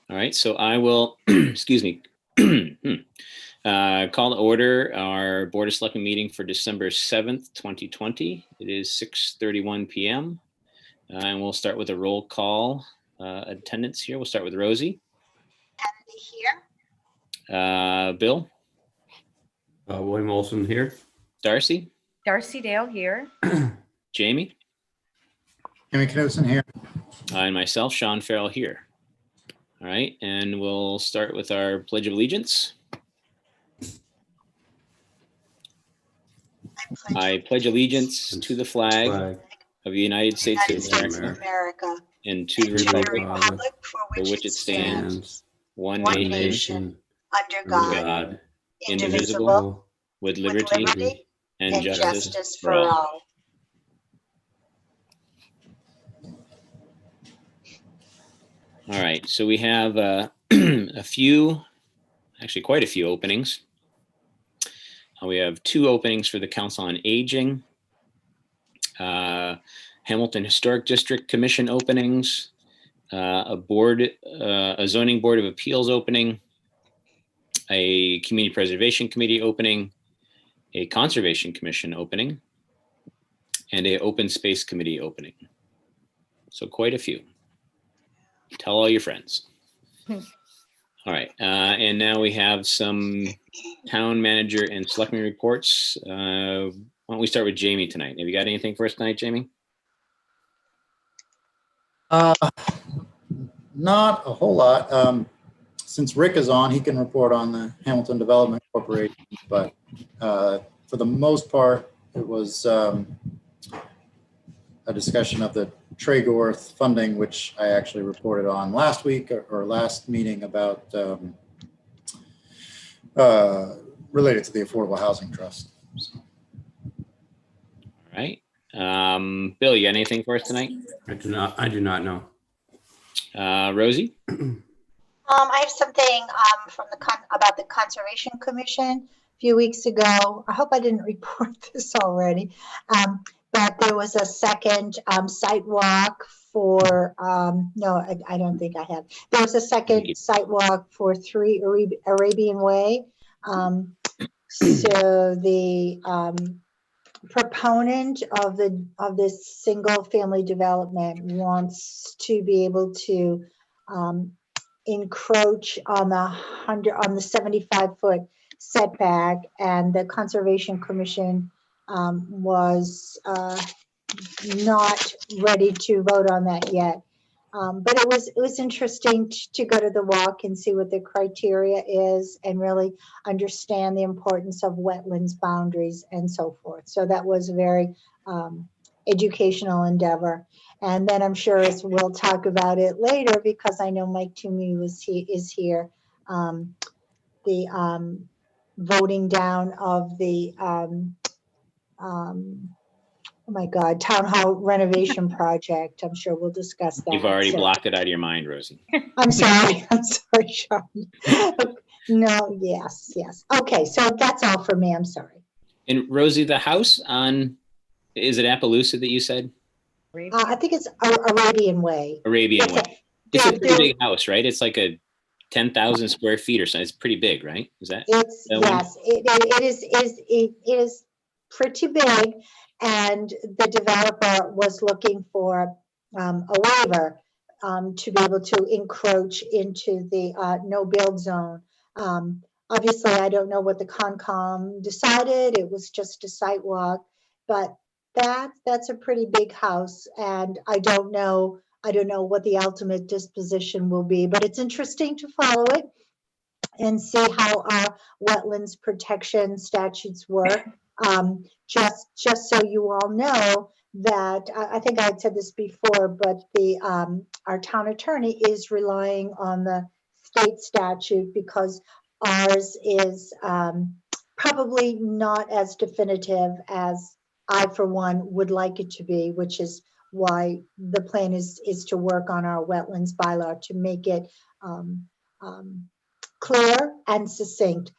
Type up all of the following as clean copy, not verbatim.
All right, so I will, excuse me, call to order our Board of Selectmen meeting for December 7th, 2020. It is 6:31 p.m. And we'll start with a roll call attendance here. We'll start with Rosie. Here. Bill. William Olson here. Darcy. Darcy Dale here. Jamie. Jamie Knudsen here. And myself, Sean Farrell here. All right, and we'll start with our Pledge of Allegiance. I pledge allegiance to the flag of the United States of America and to the republic for which it stands, one nation, under God, indivisible, with liberty and justice for all. All right, so we have a few, actually quite a few openings. We have 2 openings for the Council on Aging, Hamilton Historic District Commission openings, a zoning board of appeals opening, a community preservation committee opening, a conservation commission opening, and a open space committee opening. So quite a few. Tell all your friends. All right, and now we have some town manager and selectmen reports. Why don't we start with Jamie tonight? Have you got anything for us tonight, Jamie? Not a whole lot. Since Rick is on, he can report on the Hamilton Development Corporation, but for the most part, it was a discussion of the Tregorth funding, which I actually reported on last week or last meeting about related to the Affordable Housing Trust. So. All right. Bill, you got anything for us tonight? I do not know. Rosie? I have something about the Conservation Commission a few weeks ago. I hope I didn't report this already. But there was a second site walk for, no, I don't think I have. There was a second site walk for 3 Arabian Way. So the proponent of this single family development wants to be able to encroach on the 75-foot setback, and the Conservation Commission was not ready to vote on that yet. But it was interesting to go to the walk and see what the criteria is and really understand the importance of wetlands boundaries and so forth. So that was a very educational endeavor. And then I'm sure we'll talk about it later, because I know Mike Toomey is here. The voting down of the oh my God, town hall renovation project. I'm sure we'll discuss that. You've already blocked it out of your mind, Rosie. I'm sorry, Sean. No, yes. Okay, so that's all for me. I'm sorry. And Rosie, the house on, is it Appaloosa that you said? I think it's Arabian Way. Arabian Way. It's a pretty big house, right? It's like a 10,000 square feet or something. It's pretty big, right? Is that? Yes, it is pretty big, and the developer was looking for a waiver to be able to encroach into the no build zone. Obviously, I don't know what the Concom decided. It was just a site walk, but that's a pretty big house, and I don't know what the ultimate disposition will be, but it's interesting to follow it and see how our wetlands protection statutes work. Just so you all know that, I think I had said this before, but our town attorney is relying on the state statute, because ours is probably not as definitive as I, for one, would like it to be, which is why the plan is to work on our wetlands bylaw to make it clear and succinct.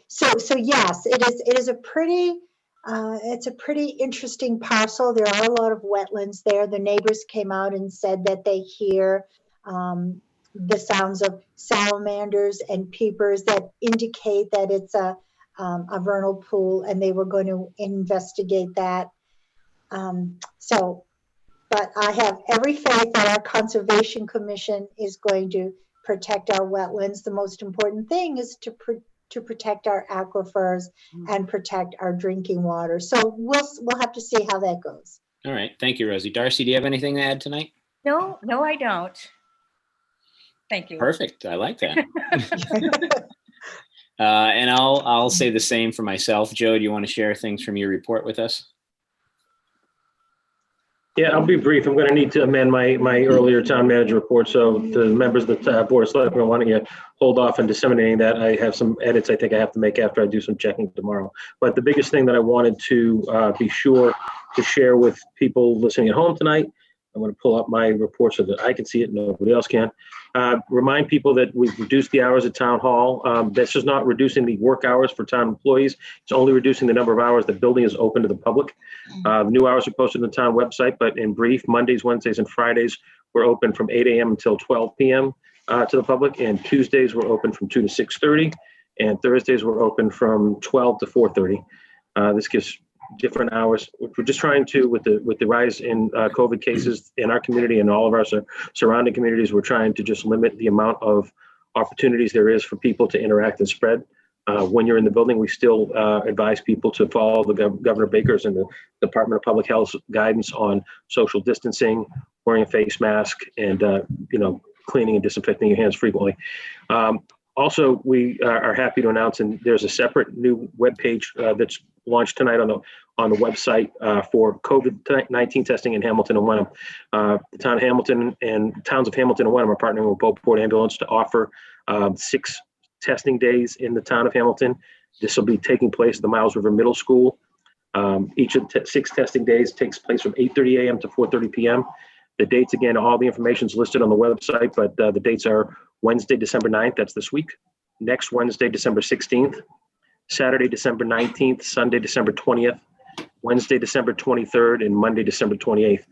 So yes, it is a pretty it's a pretty interesting parcel. There are a lot of wetlands there. The neighbors came out and said that they hear the sounds of salamanders and peepers that indicate that it's a vernal pool, and they were going to investigate that. But I have every faith that our Conservation Commission is going to protect our wetlands. The most important thing is to protect our aquifers and protect our drinking water. So we'll have to see how that goes. All right. Thank you, Rosie. Darcy, do you have anything to add tonight? No, I don't. Thank you. Perfect. I like that. And I'll say the same for myself. Joe, do you want to share things from your report with us? Yeah, I'll be brief. I'm going to need to amend my earlier town manager report. So the members of the Board of Selectmen, why don't you hold off on disseminating that? I have some edits I think I have to make after I do some checking tomorrow. But the biggest thing that I wanted to be sure to share with people listening at home tonight, I'm going to pull up my report so that I can see it and nobody else can. Remind people that we've reduced the hours at Town Hall. This is not reducing the work hours for town employees. It's only reducing the number of hours the building is open to the public. New hours are posted on the town website, but in brief, Mondays, Wednesdays, and Fridays, we're open from 8 a.m. until 12 p.m. To the public, and Tuesdays, we're open from 2 to 6:30, and Thursdays, we're open from 12 to 4:30. This gives different hours. We're just trying to, with the rise in COVID cases in our community and all of our surrounding communities, we're trying to just limit the amount of opportunities there is for people to interact and spread. When you're in the building, we still advise people to follow the Governor Baker's and the Department of Public Health guidance on social distancing, wearing a face mask, and cleaning and disinfecting your hands frequently. Also, we are happy to announce, and there's a separate new webpage that's launched tonight on the website for COVID-19 testing in Hamilton and Wenham. The town of Hamilton and towns of Hamilton and Wenham are partnering with Beauport Ambulance to offer 6 testing days in the town of Hamilton. This will be taking place at the Miles River Middle School. Each of the 6 testing days takes place from 8:30 a.m. to 4:30 p.m. The dates, again, all the information is listed on the website, but the dates are Wednesday, December 9th, that's this week. Next Wednesday, December 16th. Saturday, December 19th, Sunday, December 20th, Wednesday, December 23rd, and Monday, December 28th.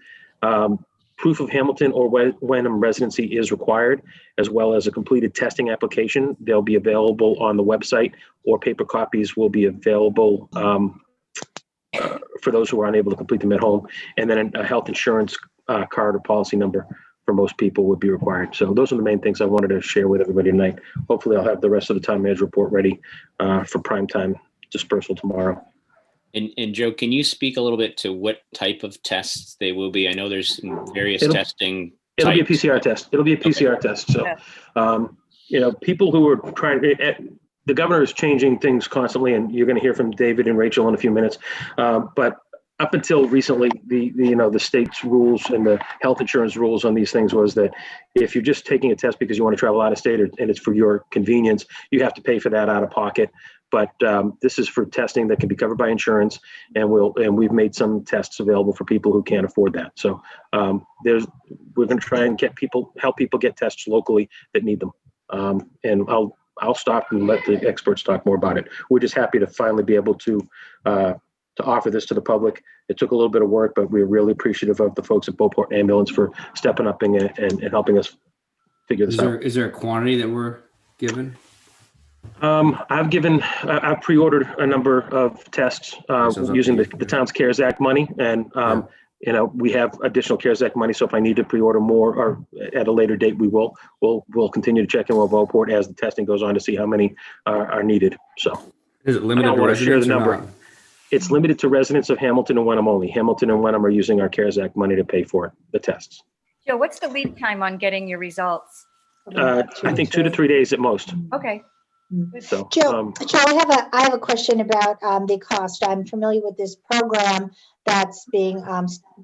Proof of Hamilton or Wenham residency is required, as well as a completed testing application. They'll be available on the website, or paper copies will be available for those who are unable to complete them at home. And then a health insurance card or policy number for most people would be required. So those are the main things I wanted to share with everybody tonight. Hopefully I'll have the rest of the town manager report ready for prime time dispersal tomorrow. And Joe, can you speak a little bit to what type of tests they will be? I know there's some various testing. It'll be a types. PCR test. It'll be a PCR test. So, people who are trying, the governor is changing things constantly, and you're going to hear from David and Rachel in a few minutes. But up until recently, the state's rules and the health insurance rules on these things was that if you're just taking a test because you want to travel out of state and it's for your convenience, you have to pay for that out of pocket. But this is for testing that can be covered by insurance, and we've made some tests available for people who can't afford that. So we're going to try and help people get tests locally that need them. And I'll stop and let the experts talk more about it. We're just happy to finally be able to offer this to the public. It took a little bit of work, but we're really appreciative of the folks at Beauport Ambulance for stepping up and helping us figure this out. Is there a quantity that we're given? I've pre-ordered a number of tests using the town's CARES Act money, and we have additional CARES Act money. So if I need to pre-order more or at a later date, we'll continue to check in with Beauport as the testing goes on to see how many are needed. So Is it limited to residents or not? It's limited to residents of Hamilton and Wenham only. Hamilton and Wenham are using our CARES Act money to pay for the tests. Joe, what's the lead time on getting your results? I think 2 to 3 days at most. Okay. So, Joe, I have a question about the cost. I'm familiar with this program that's being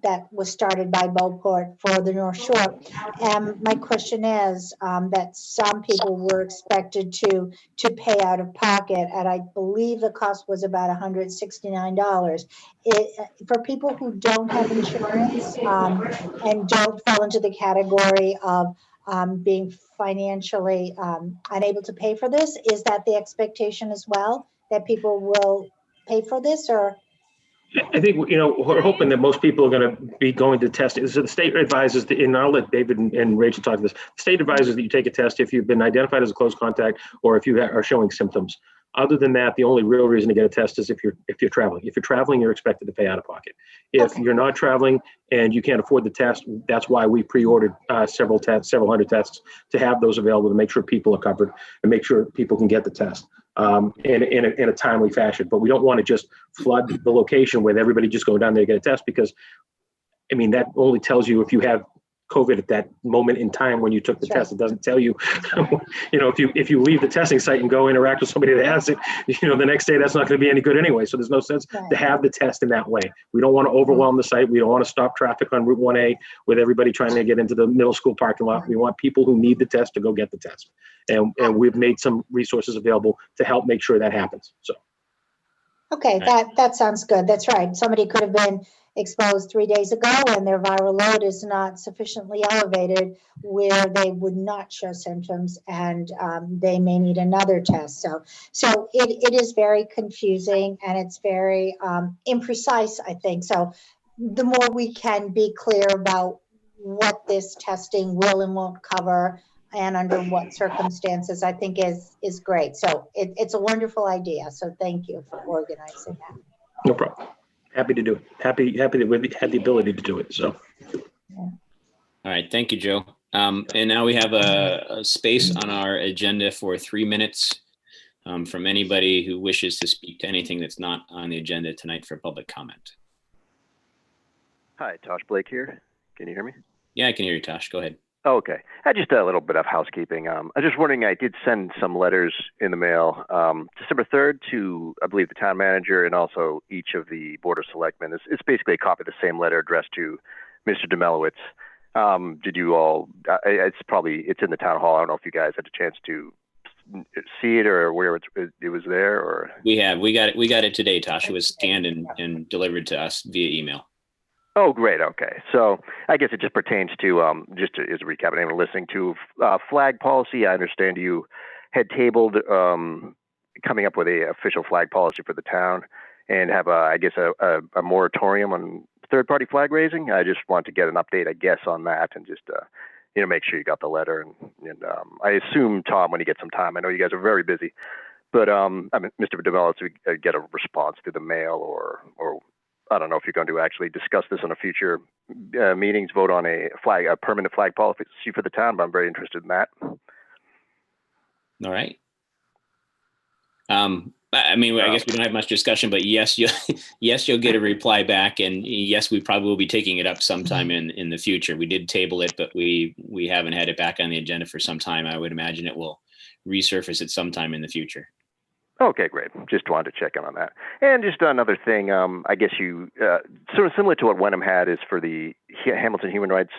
that was started by Beauport for the North Shore. And my question is that some people were expected to pay out of pocket, and I believe the cost was about $169. For people who don't have insurance and don't fall into the category of being financially unable to pay for this, is that the expectation as well, that people will pay for this? Or I think, we're hoping that most people are going to be going to test. So the state advises, and I'll let David and Rachel talk to this. The state advises that you take a test if you've been identified as a close contact or if you are showing symptoms. Other than that, the only real reason to get a test is if you're traveling. If you're traveling, you're expected to pay out of pocket. If Okay. you're not traveling and you can't afford the test, that's why we pre-ordered several hundred tests to have those available to make sure people are covered and make sure people can get the test in a timely fashion. But we don't want to just flood the location with everybody just going down there to get a test, because I mean, that only tells you if you have COVID at that moment in time when you took the That's right. test. It doesn't tell you, if you leave the testing site and go interact with somebody that has it, the next day that's not going to be any good anyway. So there's no sense Right. to have the test in that way. We don't want to overwhelm the site. We don't want to stop traffic on Route 1A with everybody trying to get into the middle school parking lot. We want people who need the test to go get the test. And we've made some resources available to help make sure that happens. So. Okay, that sounds good. That's right. Somebody could have been exposed 3 days ago and their viral load is not sufficiently elevated where they would not show symptoms, and they may need another test. So it is very confusing and it's very imprecise, I think. So the more we can be clear about what this testing will and won't cover and under what circumstances, I think is great. So it's a wonderful idea. So thank you for organizing that. No problem. Happy to do it. Happy that we had the ability to do it. So. All right. Thank you, Joe. And now we have a space on our agenda for 3 minutes from anybody who wishes to speak to anything that's not on the agenda tonight for public comment. Hi, Tosh Blake here. Can you hear me? Yeah, I can hear you, Tosh. Go ahead. Oh, okay. Just a little bit of housekeeping. I was just wondering, I did send some letters in the mail December 3rd to, I believe, the town manager and also each of the Board of Selectmen. It's basically a copy of the same letter addressed to Mr. Demelowitz. Did you all, it's in the town hall. I don't know if you guys had a chance to see it or where it was there or. We got it today, Tosh. It was scanned and delivered to us via email. Oh, great. Okay. So I guess it just pertains to, as a recap, I'm listening to flag policy. I understand you had tabled coming up with a official flag policy for the town and have, a moratorium on third-party flag raising. I just want to get an update, I guess, on that and just, make sure you got the letter. And I assume, Tom, when you get some time, I know you guys are very busy, but Mr. Demelowitz, we get a response through the mail or I don't know if you're going to actually discuss this on a future meetings, vote on a permanent flag policy for the town, but I'm very interested in that. All right. I guess we don't have much discussion, but yes, you'll get a reply back, and yes, we probably will be taking it up sometime in the future. We did table it, but we haven't had it back on the agenda for some time. I would imagine it will resurface at some time in the future. Okay, great. Just wanted to check in on that. And just another thing, I guess you, sort of similar to what Wenham had is for the Hamilton Human Rights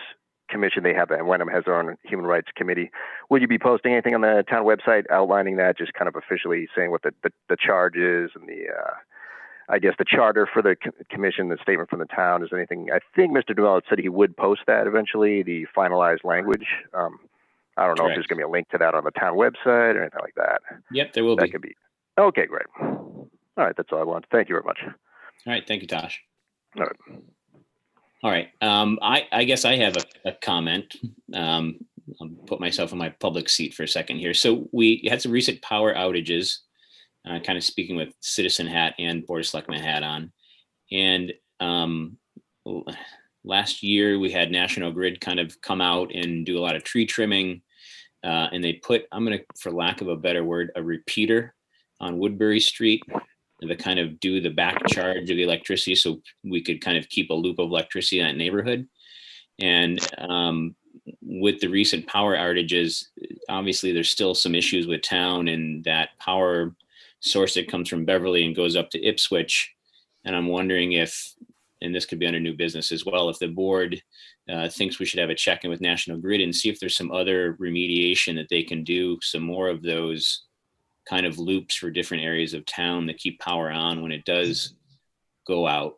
Commission, they have that, and Wenham has their own Human Rights Committee. Will you be posting anything on the town website outlining that, just kind of officially saying what the charge is and the charter for the commission, the statement from the town? Is there anything? I think Mr. Demelowitz said he would post that eventually, the finalized language. I don't know if there's going to be a link to that on the town website or anything like that. Yep, there will be. That could be. Okay, great. All right, that's all I want. Thank you very much. All right, thank you, Tosh. All right. All right. I guess I have a comment. I'll put myself in my public seat for a second here. So we had some recent power outages, kind of speaking with citizen hat and Board of Selectmen hat on. And last year we had National Grid kind of come out and do a lot of tree trimming. And they put, I'm going to, for lack of a better word, a repeater on Woodbury Street to kind of do the back charge of the electricity so we could kind of keep a loop of electricity in that neighborhood. And with the recent power outages, obviously there's still some issues with town and that power source that comes from Beverly and goes up to Ipswich. And I'm wondering if, and this could be under new business as well, if the board thinks we should have a check-in with National Grid and see if there's some other remediation that they can do, some more of those kind of loops for different areas of town that keep power on when it does go out,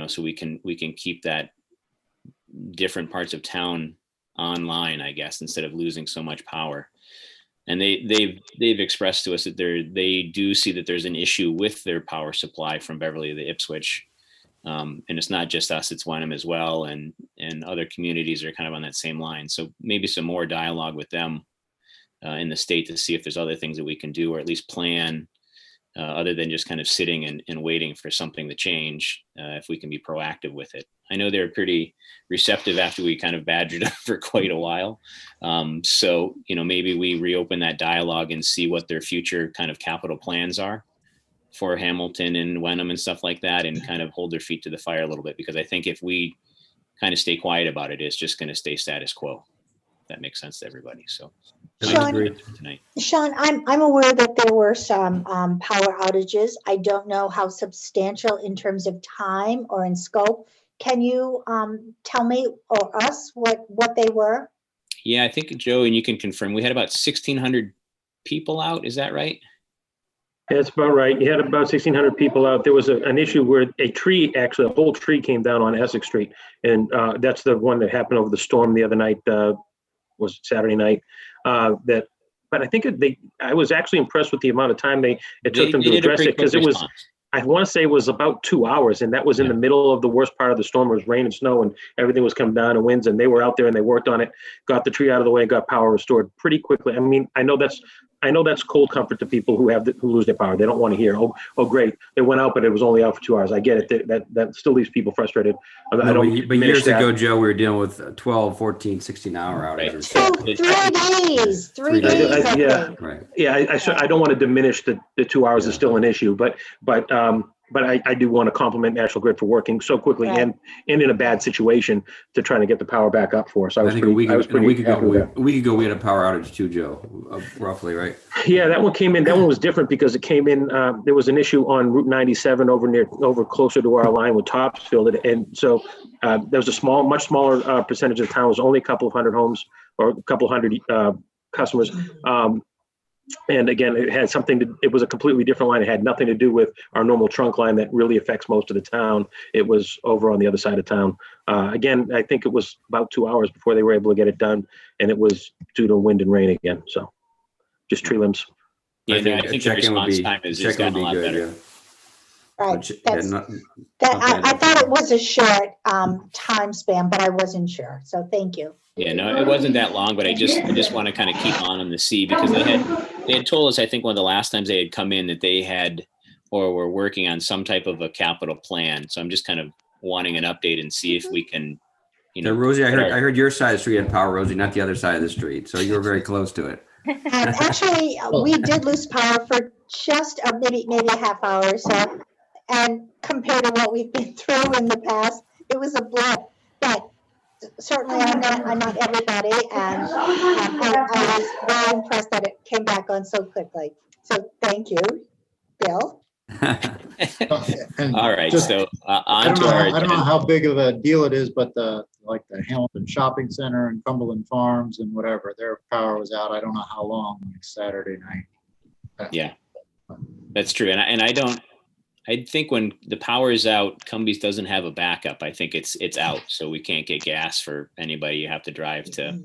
so we can keep that different parts of town online, I guess, instead of losing so much power. And they've expressed to us that they do see that there's an issue with their power supply from Beverly to Ipswich. And it's not just us, it's Wenham as well. And other communities are kind of on that same line. So maybe some more dialogue with them in the state to see if there's other things that we can do, or at least plan other than just kind of sitting and waiting for something to change, if we can be proactive with it. I know they're pretty receptive after we kind of badgered them for quite a while. So, maybe we reopen that dialogue and see what their future kind of capital plans are for Hamilton and Wenham and stuff like that, and kind of hold their feet to the fire a little bit, because I think if we kind of stay quiet about it, it's just going to stay status quo. That makes sense to everybody. So Sean, tonight. Sean, I'm aware that there were some power outages. I don't know how substantial in terms of time or in scope. Can you tell me or us what they were? Yeah, I think, Joe, and you can confirm, we had about 1,600 people out. Is that right? That's about right. You had about 1,600 people out. There was an issue where a whole tree came down on Essex Street. And that's the one that happened over the storm the other night, was Saturday night. But I think I was actually impressed with the amount of time it took them to address it, because it was, I want to say it was about 2 hours, and that was in the middle of the worst part of the storm. It was rain and snow and everything was coming down and winds, and they were out there and they worked on it, got the tree out of the way, and got power restored pretty quickly. I mean, I know that's cold comfort to people who lose their power. They don't want to hear, oh, great, it went out, but it was only out for 2 hours. I get it. That still leaves people frustrated. But years ago, Joe, we were dealing with 12, 14, 16-hour outages. Right. 3 days. Yeah. Right. Yeah, I don't want to diminish the 2 hours is still an issue, but I do want to compliment National Grid for working so quickly and in a bad situation to try to get the power back up for us. I think a week ago we had a power outage too, Joe, roughly, right? Yeah, that one came in. That one was different because it came in. There was an issue on Route 97 over closer to our line with Topsfield, and so there was much smaller percentage of the town. It was only a couple of hundred homes or a couple hundred customers. And again, it was a completely different line. It had nothing to do with our normal trunk line that really affects most of the town. It was over on the other side of town. Again, I think it was about 2 hours before they were able to get it done. And it was due to wind and rain again. So just tree limbs. Yeah, I think the response time has gotten a lot better. Right. I thought it was a short time span, but I wasn't sure. So thank you. Yeah, no, it wasn't that long, but I just want to kind of keep on the sea, because they had told us, I think one of the last times they had come in, that they had or were working on some type of a capital plan. So I'm just kind of wanting an update and see if we can, Rosie, I heard your side of the street had power, Rosie, not the other side of the street. So you were very close to it. Actually, we did lose power for just maybe a half hour or so. And compared to what we've been through in the past, it was a blip. But certainly I'm not everybody, and I was very impressed that it came back on so quickly. So thank you, Bill. All right, so I don't know how big of a deal it is, but the Hamilton Shopping Center and Cumberland Farms and whatever, their power was out. I don't know how long, like Saturday night. Yeah, that's true, and I think when the power is out, Cumbies doesn't have a backup. I think it's out, so we can't get gas for anybody. You have to drive to.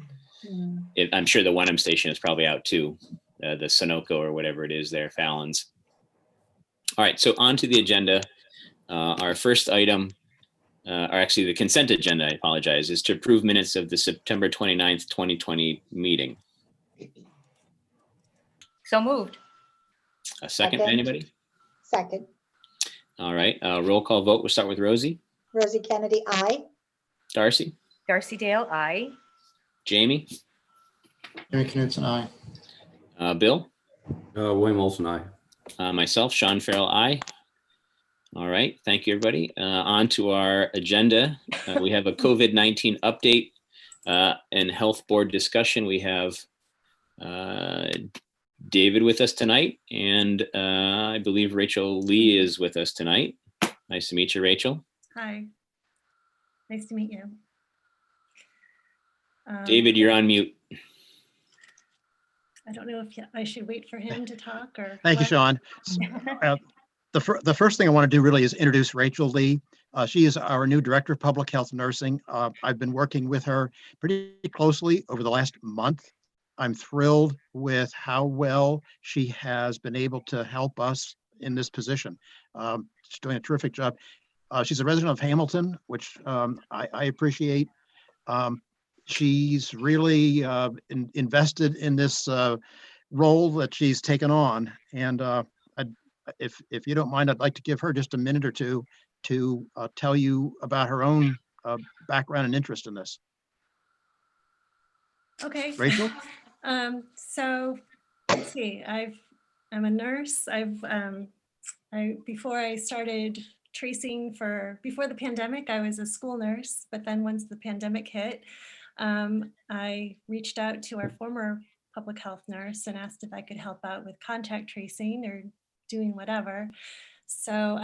I'm sure the Wenham station is probably out too, the Sunoco or whatever it is there, Fallon's. All right, so on to the agenda. Our first item, or actually the consent agenda, I apologize, is to approve minutes of the September 29th, 2020 meeting. So moved. A second, anybody? Second. All right, roll call vote. We'll start with Rosie. Rosie Kennedy, aye. Darcy. Darcy Dale, aye. Jamie. Jimmy Knutson, aye. Bill. William Olson, aye. Myself, Sean Farrell, aye. All right, thank you, everybody. On to our agenda. We have a COVID-19 update and health board discussion. We have David with us tonight, and I believe Rachel Lee is with us tonight. Nice to meet you, Rachel. Hi. Nice to meet you. David, you're on mute. I don't know if I should wait for him to talk or. Thank you, Sean. The first thing I want to do really is introduce Rachel Lee. She is our new Director of Public Health Nursing. I've been working with her pretty closely over the last month. I'm thrilled with how well she has been able to help us in this position. She's doing a terrific job. She's a resident of Hamilton, which I appreciate. She's really invested in this role that she's taken on. And if you don't mind, I'd like to give her just a minute or two to tell you about her own background and interest in this. Okay. Rachel? So let's see, I'm a nurse. Before I started tracing before the pandemic, I was a school nurse, but then once the pandemic hit, I reached out to our former public health nurse and asked if I could help out with contact tracing or doing whatever. So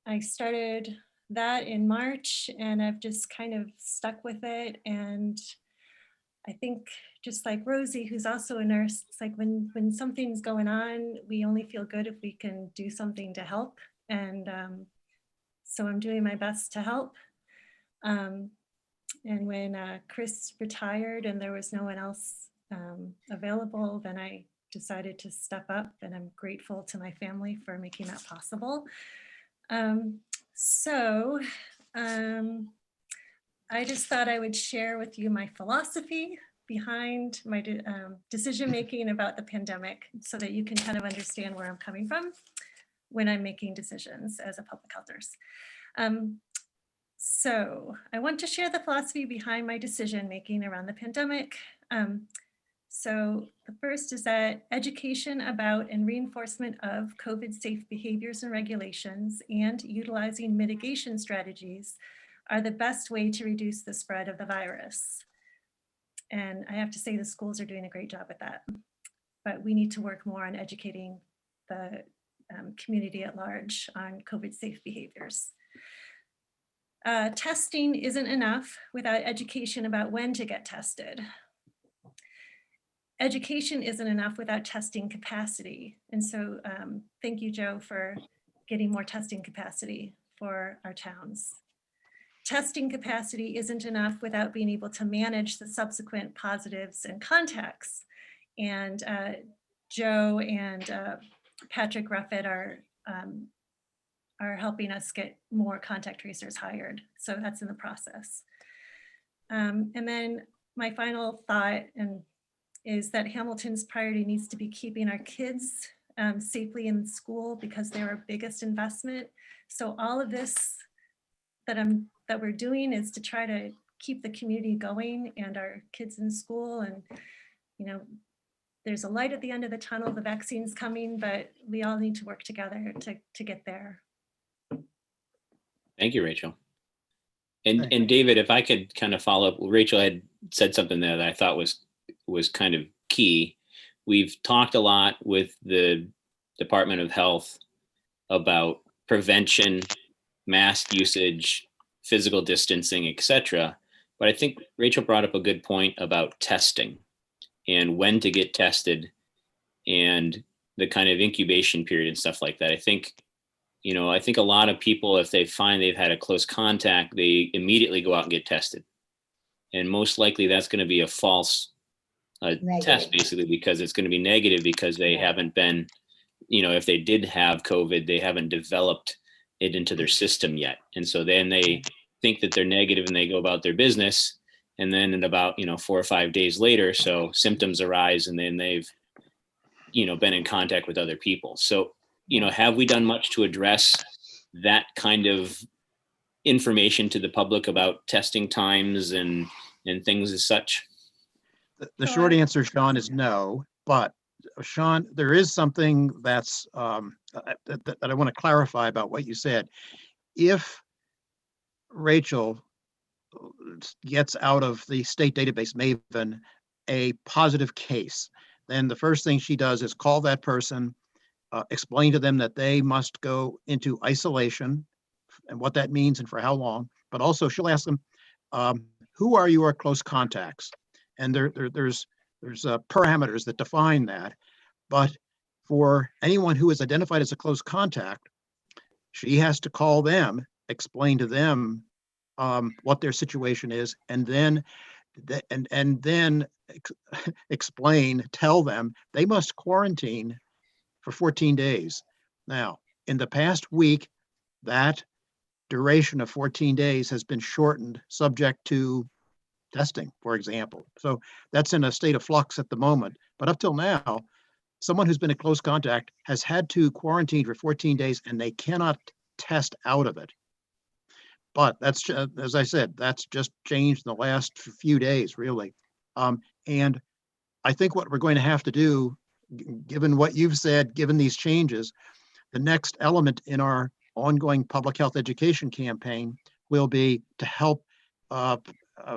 I started that in March, and I've just kind of stuck with it. And I think just like Rosie, who's also a nurse, it's like when something's going on, we only feel good if we can do something to help. And so I'm doing my best to help. And when Chris retired and there was no one else available, then I decided to step up, and I'm grateful to my family for making that possible. I just thought I would share with you my philosophy behind my decision-making about the pandemic so that you can kind of understand where I'm coming from when I'm making decisions as a public health nurse. So I want to share the philosophy behind my decision-making around the pandemic. So the first is that education about and reinforcement of COVID-safe behaviors and regulations and utilizing mitigation strategies are the best way to reduce the spread of the virus. And I have to say the schools are doing a great job at that, but we need to work more on educating the community at large on COVID-safe behaviors. Testing isn't enough without education about when to get tested. Education isn't enough without testing capacity. And so thank you, Joe, for getting more testing capacity for our towns. Testing capacity isn't enough without being able to manage the subsequent positives and contacts. And Joe and Patrick Ruffett are helping us get more contact tracers hired. So that's in the process. And then my final thought is that Hamilton's priority needs to be keeping our kids safely in school because they're our biggest investment. So all of this that we're doing is to try to keep the community going and our kids in school. And, you know, there's a light at the end of the tunnel, the vaccine's coming, but we all need to work together to get there. Thank you, Rachel. And David, if I could kind of follow up, Rachel had said something there that I thought was kind of key. We've talked a lot with the Department of Health about prevention, mask usage, physical distancing, etc. But I think Rachel brought up a good point about testing and when to get tested and the kind of incubation period and stuff like that. I think a lot of people, if they find they've had a close contact, they immediately go out and get tested. And most likely that's going to be a false test, basically, because it's going to be negative because they haven't been, if they did have COVID, they haven't developed it into their system yet. And so then they think that they're negative and they go about their business. And then in about, 4 or 5 days later, so symptoms arise and then they've, been in contact with other people. So, have we done much to address that kind of information to the public about testing times and things as such? The short answer, Sean, is no. But Sean, there is something that's that I want to clarify about what you said. If Rachel gets out of the state database Maven a positive case, then the first thing she does is call that person, explain to them that they must go into isolation and what that means and for how long. But also she'll ask them, who are your close contacts? And there's parameters that define that. But for anyone who is identified as a close contact, she has to call them, explain to them what their situation is, and then tell them they must quarantine for 14 days. Now, in the past week, that duration of 14 days has been shortened subject to testing, for example. So that's in a state of flux at the moment. But up till now, someone who's been in close contact has had to quarantine for 14 days and they cannot test out of it. But that's, as I said, that's just changed in the last few days, really. And I think what we're going to have to do, given what you've said, given these changes, the next element in our ongoing public health education campaign will be to help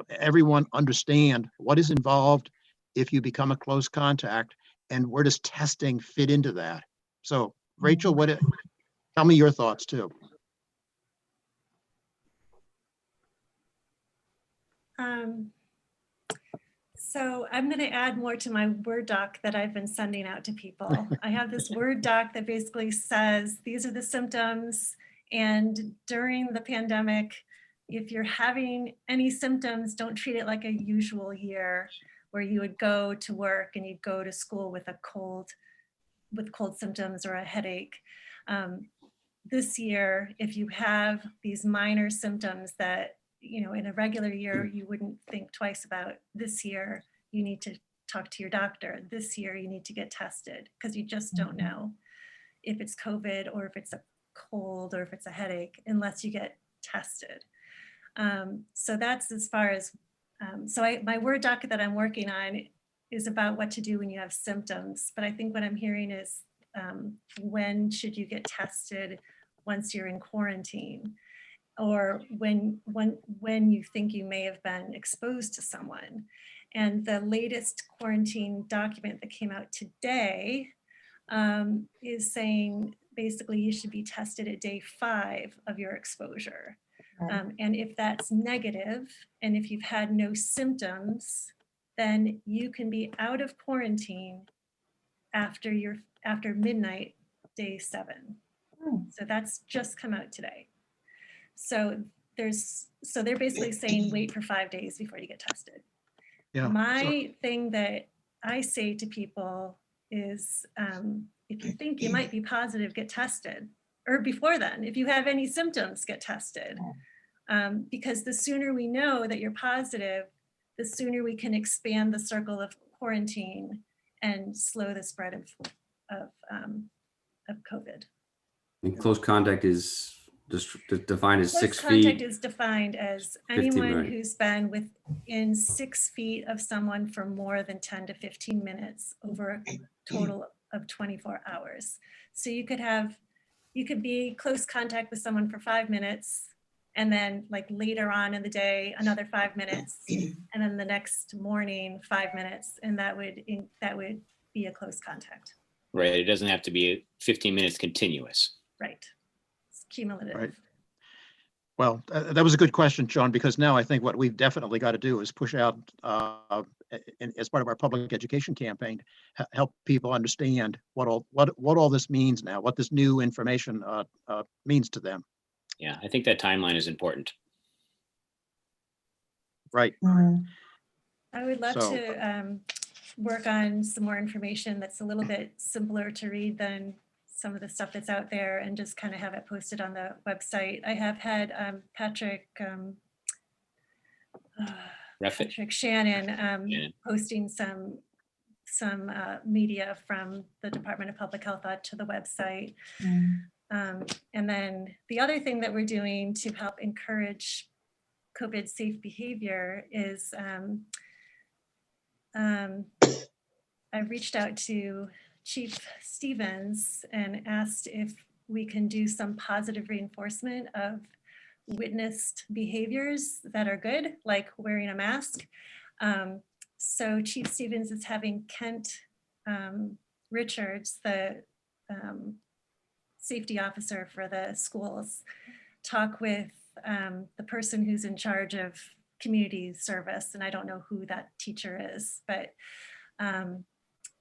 everyone understand what is involved if you become a close contact and where does testing fit into that. So Rachel, tell me your thoughts too. So I'm going to add more to my Word doc that I've been sending out to people. I have this Word doc that basically says, these are the symptoms. And during the pandemic, if you're having any symptoms, don't treat it like a usual year where you would go to work and you'd go to school with a cold, with cold symptoms or a headache. This year, if you have these minor symptoms that, you know, in a regular year, you wouldn't think twice about, this year, you need to talk to your doctor. This year, you need to get tested because you just don't know if it's COVID or if it's a cold or if it's a headache unless you get tested. So that's as far as, my Word doc that I'm working on is about what to do when you have symptoms. But I think what I'm hearing is when should you get tested once you're in quarantine, or when you think you may have been exposed to someone. And the latest quarantine document that came out today is saying basically you should be tested at day 5 of your exposure. And if that's negative, and if you've had no symptoms, then you can be out of quarantine after midnight, day 7. So that's just come out today. So they're basically saying wait for 5 days before you get tested. Yeah. My thing that I say to people is, if you think you might be positive, get tested. Or before then, if you have any symptoms, get tested. Because the sooner we know that you're positive, the sooner we can expand the circle of quarantine and slow the spread of COVID. And close contact is just defined as Close 6 contact feet. is defined as 15, anyone right. who's been within 6 feet of someone for more than 10 to 15 minutes over a total of 24 hours. So you could be close contact with someone for 5 minutes, and then like later on in the day, another 5 minutes, and then the next morning, 5 minutes, and that would be a close contact. Right. It doesn't have to be 15 minutes continuous. Right. It's cumulative. Right. Well, that was a good question, Sean, because now I think what we've definitely got to do is push out, as part of our public education campaign, help people understand what all this means now, what this new information means to them. Yeah, I think that timeline is important. Right. I would love So- to work on some more information that's a little bit simpler to read than some of the stuff that's out there, and just kind of have it posted on the website. I have had Patrick Shannon posting some media from the Department of Public Health onto the website. And then the other thing that we're doing to help encourage COVID safe behavior is I've reached out to Chief Stevens and asked if we can do some positive reinforcement of witnessed behaviors that are good, like wearing a mask. So Chief Stevens is having Kent Richards, the safety officer for the schools, talk with the person who's in charge of community service. And I don't know who that teacher is, but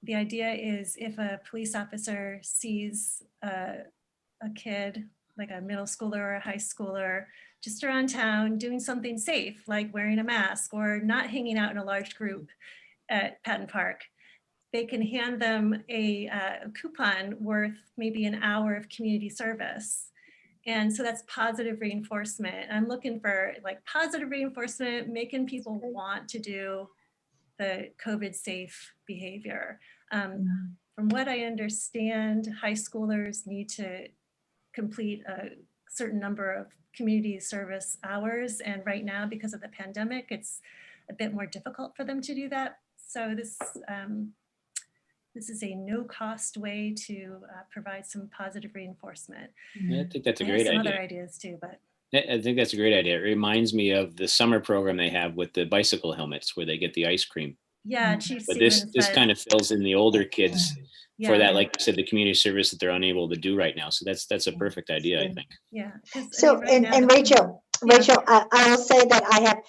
the idea is if a police officer sees a kid, like a middle schooler or a high schooler, just around town doing something safe, like wearing a mask or not hanging out in a large group at Patton Park, they can hand them a coupon worth maybe an hour of community service. And so that's positive reinforcement. I'm looking for like positive reinforcement, making people want to do the COVID safe behavior. From what I understand, high schoolers need to complete a certain number of community service hours. And right now, because of the pandemic, it's a bit more difficult for them to do that. So this is a no-cost way to provide some positive reinforcement. I think that's a I have great some idea. other ideas too, but I think that's a great idea. It reminds me of the summer program they have with the bicycle helmets where they get the ice cream. yeah, Chief But Stevens this said, kind of fills in the older kids for yeah, that, like you said, the community service that they're unable to do right now. So that's a perfect idea, I think. yeah. 'Cause, I So, mean, right now and the- Rachel, Yeah. I will say that I have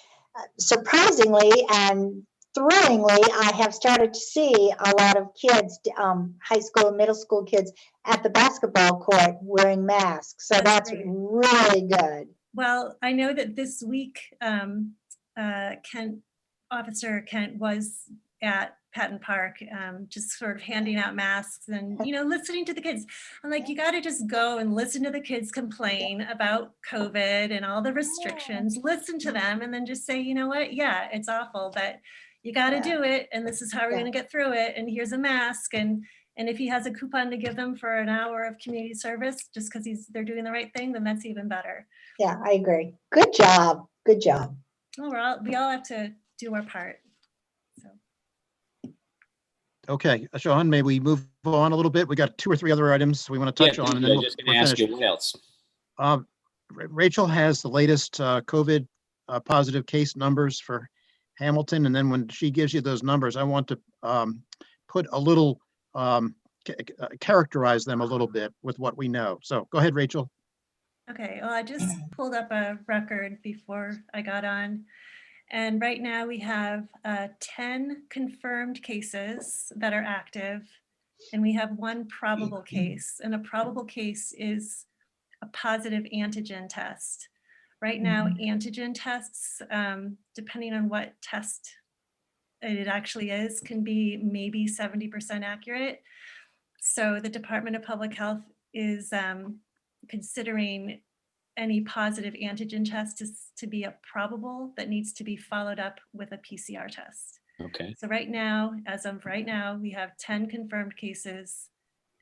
surprisingly and thrillingly, I have started to see a lot of kids, high school and middle school kids at the basketball court wearing masks. So that's great. really good. Well, I know that this week, Officer Kent was at Patton Park, just sort of handing out masks and, listening to the kids. I'm like, you got to just go and listen to the kids complain about COVID and all the restrictions, listen to them, and then just say, you know what? Yeah, it's awful, but you got to do it. And this is how we're going to get through it. And here's a mask. And if he has a coupon to give them for an hour of community service, just because they're doing the right thing, then that's even better. Yeah, I agree. Good job. Good job. Well, we all have to do our part. So. Okay, Sean, may we move on a little bit? We got 2 or 3 other items we want to touch on, and then I was just going to ask you what else. Rachel has the latest COVID positive case numbers for Hamilton, and then when she gives you those numbers, I want to put a little, characterize them a little bit with what we know. So go ahead, Rachel. Okay, well, I just pulled up a record before I got on. And right now we have 10 confirmed cases that are active, and we have 1 probable case. And a probable case is a positive antigen test. Right now, antigen tests, depending on what test it actually is, can be maybe 70% accurate. So the Department of Public Health is considering any positive antigen test to be a probable that needs to be followed up with a PCR test. Okay. So right now, as of right now, we have 10 confirmed cases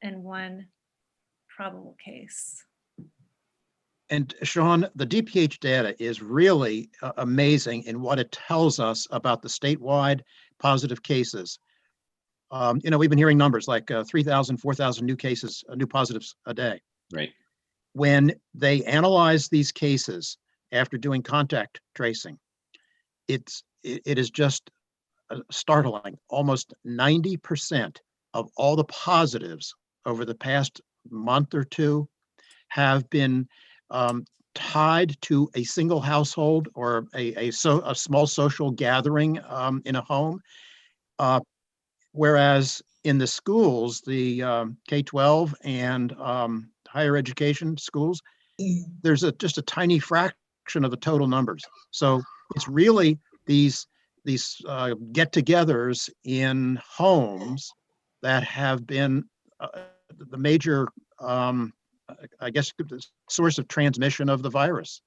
and 1 probable case. And Sean, the DPH data is really amazing in what it tells us about the statewide positive cases. We've been hearing numbers like 3,000, 4,000 new cases, new positives a day. Right. When they analyze these cases after doing contact tracing, it is just startling. Almost 90% of all the positives over the past month or 2 have been tied to a single household or a small social gathering in a home. Whereas in the schools, the K-12 and higher education schools, there's just a tiny fraction of the total numbers. So it's really these get-togethers in homes that have been the major, I guess, the source of transmission of the virus.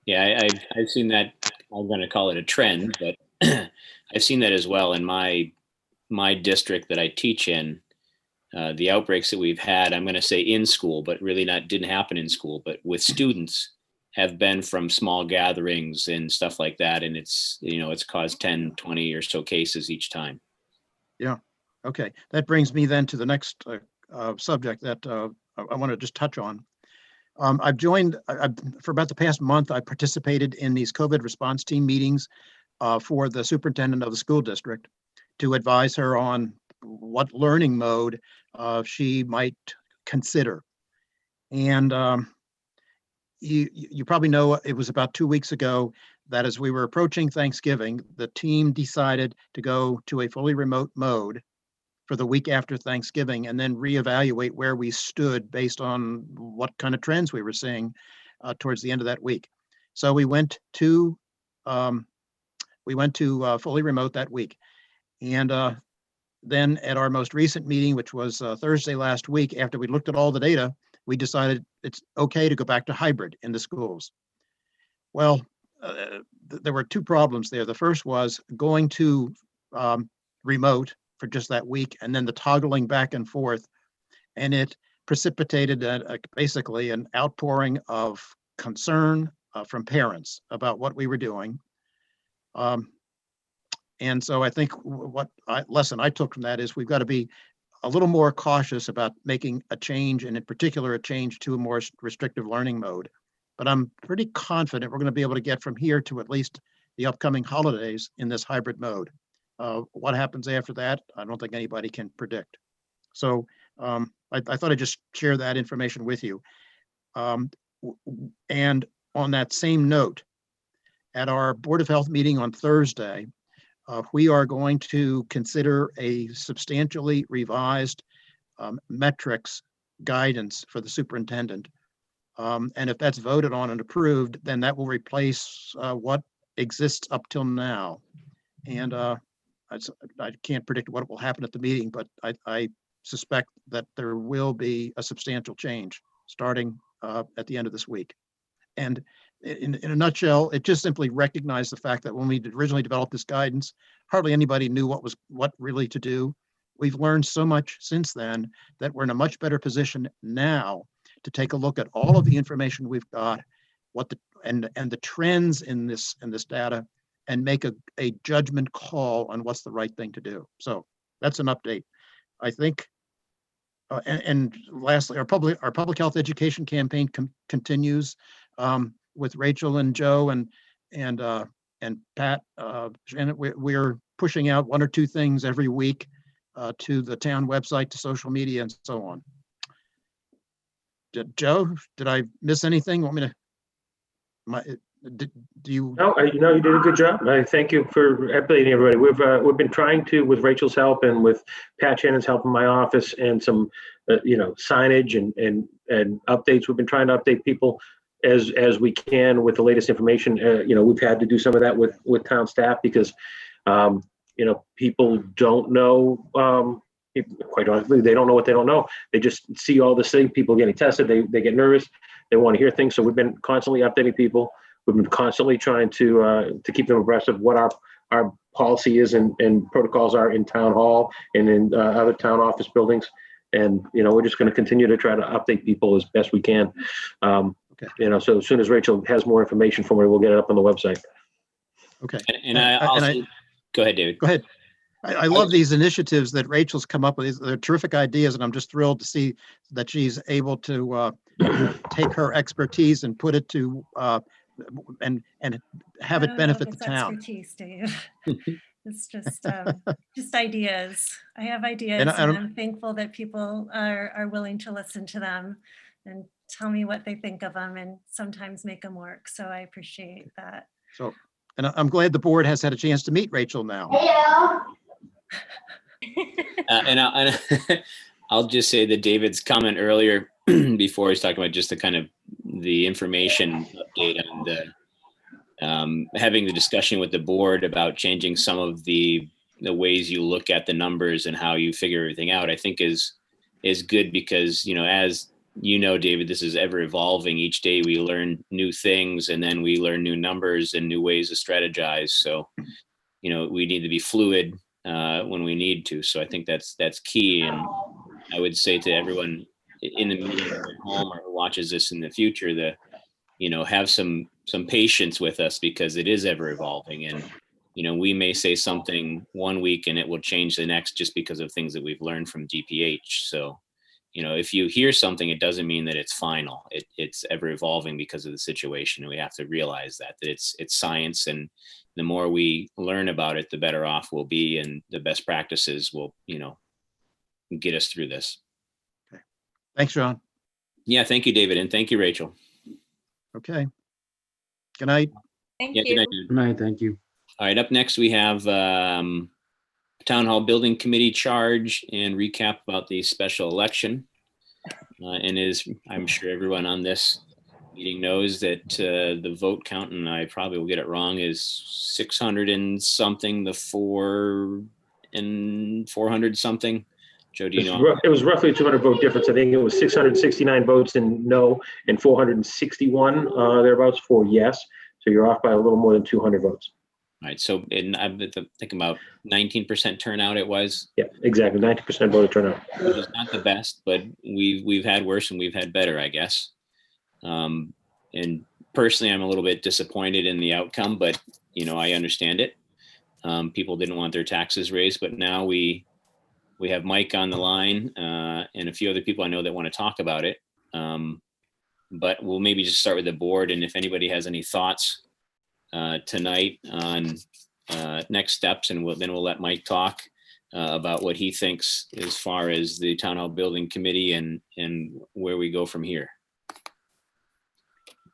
Yeah, I've seen that. I'm going to call it a trend, but I've seen that as well in my district that I teach in. The outbreaks that we've had, I'm going to say in school, but really didn't happen in school, but with students have been from small gatherings and stuff like that. And it's caused 10, 20 or so cases each time. Yeah. Okay. That brings me then to the next subject that I want to just touch on. I've joined for about the past month. I participated in these COVID response team meetings for the superintendent of the school district to advise her on what learning mode she might consider. And you probably know it was about 2 weeks ago that as we were approaching Thanksgiving, the team decided to go to a fully remote mode for the week after Thanksgiving and then reevaluate where we stood based on what kind of trends we were seeing towards the end of that week. So we went to fully remote that week. And then at our most recent meeting, which was Thursday last week, after we looked at all the data we decided it's okay to go back to hybrid in the schools. Well, there were two problems there. The first was going to remote for just that week, and then the toggling back and forth, and it precipitated basically an outpouring of concern from parents about what we were doing. And so I think lesson I took from that is we've got to be a little more cautious about making a change, and in particular, a change to a more restrictive learning mode. But I'm pretty confident we're going to be able to get from here to at least the upcoming holidays in this hybrid mode. What happens after that, I don't think anybody can predict. So I thought I'd just share that information with you. And on that same note, at our Board of Health meeting on Thursday, we are going to consider a substantially revised metrics guidance for the superintendent. And if that's voted on and approved, then that will replace what exists up till now. And I can't predict what will happen at the meeting, but I suspect that there will be a substantial change starting at the end of this week. And in a nutshell, it just simply recognized the fact that when we originally developed this guidance, hardly anybody knew what really to do. We've learned so much since then that we're in a much better position now to take a look at all of the information we've got, and the trends in this data, and make a judgment call on what's the right thing to do. So that's an update. I think, and lastly, our public health education campaign continues with Rachel and Joe and Pat. Janet, we're pushing out one or two things every week to the town website, to social media, and so on. Joe, did I miss anything? Want me to? Do you? No, you did a good job. I thank you for updating everybody. We've been trying to, with Rachel's help and with Pat Shannon's help in my office, and some signage and updates. We've been trying to update people as we can with the latest information. We've had to do some of that with town staff because people don't know. Quite honestly, they don't know what they don't know. They just see all this thing, people getting tested. They get nervous. They want to hear things. So we've been constantly updating people. We've been constantly trying to keep them abreast of what our policy is and protocols are in town hall and in other town office buildings. And we're just going to continue to try to update people as best we can. Okay. So as soon as Rachel has more information for me, we'll get it up on the website. Okay. And I also go ahead, David. Go ahead. I love these initiatives that Rachel's come up with. They're terrific ideas, and I'm just thrilled to see that she's able to take her expertise and put it to and have it benefit the town. Expertise, Dave. It's just ideas. I have ideas, and I'm thankful that people are willing to listen to them and tell me what they think of them, and sometimes make them work. So I appreciate that. So, and I'm glad the board has had a chance to meet Rachel now. Hello. And I'll just say that David's comment earlier before he's talking about just the kind of the information update and the having the discussion with the board about changing some of the ways you look at the numbers and how you figure everything out, I think is good because, as David, this is ever evolving. Each day we learn new things, and then we learn new numbers and new ways to strategize. So, we need to be fluid when we need to. So I think that's key. And I would say to everyone in the meeting or at home or who watches this in the future that, have some patience with us because it is ever evolving. And, we may say something one week and it will change the next just because of things that we've learned from DPH. So, if you hear something, it doesn't mean that it's final. It's ever evolving because of the situation. And we have to realize that it's science, and the more we learn about it, the better off we'll be, and the best practices will, get us through this. Okay. Thanks, John. Yeah. Thank you, David. And thank you, Rachel. Okay. Good night. Thank Yeah, you. Good night. Thank you. All right. Up next, we have Town Hall Building Committee charge and recap about the special election. I'm sure everyone on this meeting knows that the vote count, and I probably will get it wrong, is 600 and something, the 400 something Joe, do you know? It was roughly a 200 vote difference. I think it was 669 votes in no and 461 thereabouts for yes. So you're off by a little more than 200 votes. All right, so I'm thinking about 19% turnout it was. Yeah, exactly. 90% voter turnout. Which is not the best, but we've had worse and we've had better, I guess. And personally, I'm a little bit disappointed in the outcome, but I understand it. People didn't want their taxes raised, but now we have Mike on the line and a few other people I know that want to talk about it. But we'll maybe just start with the board, and if anybody has any thoughts tonight on next steps, and then we'll let Mike talk about what he thinks as far as the Town Hall Building Committee and where we go from here.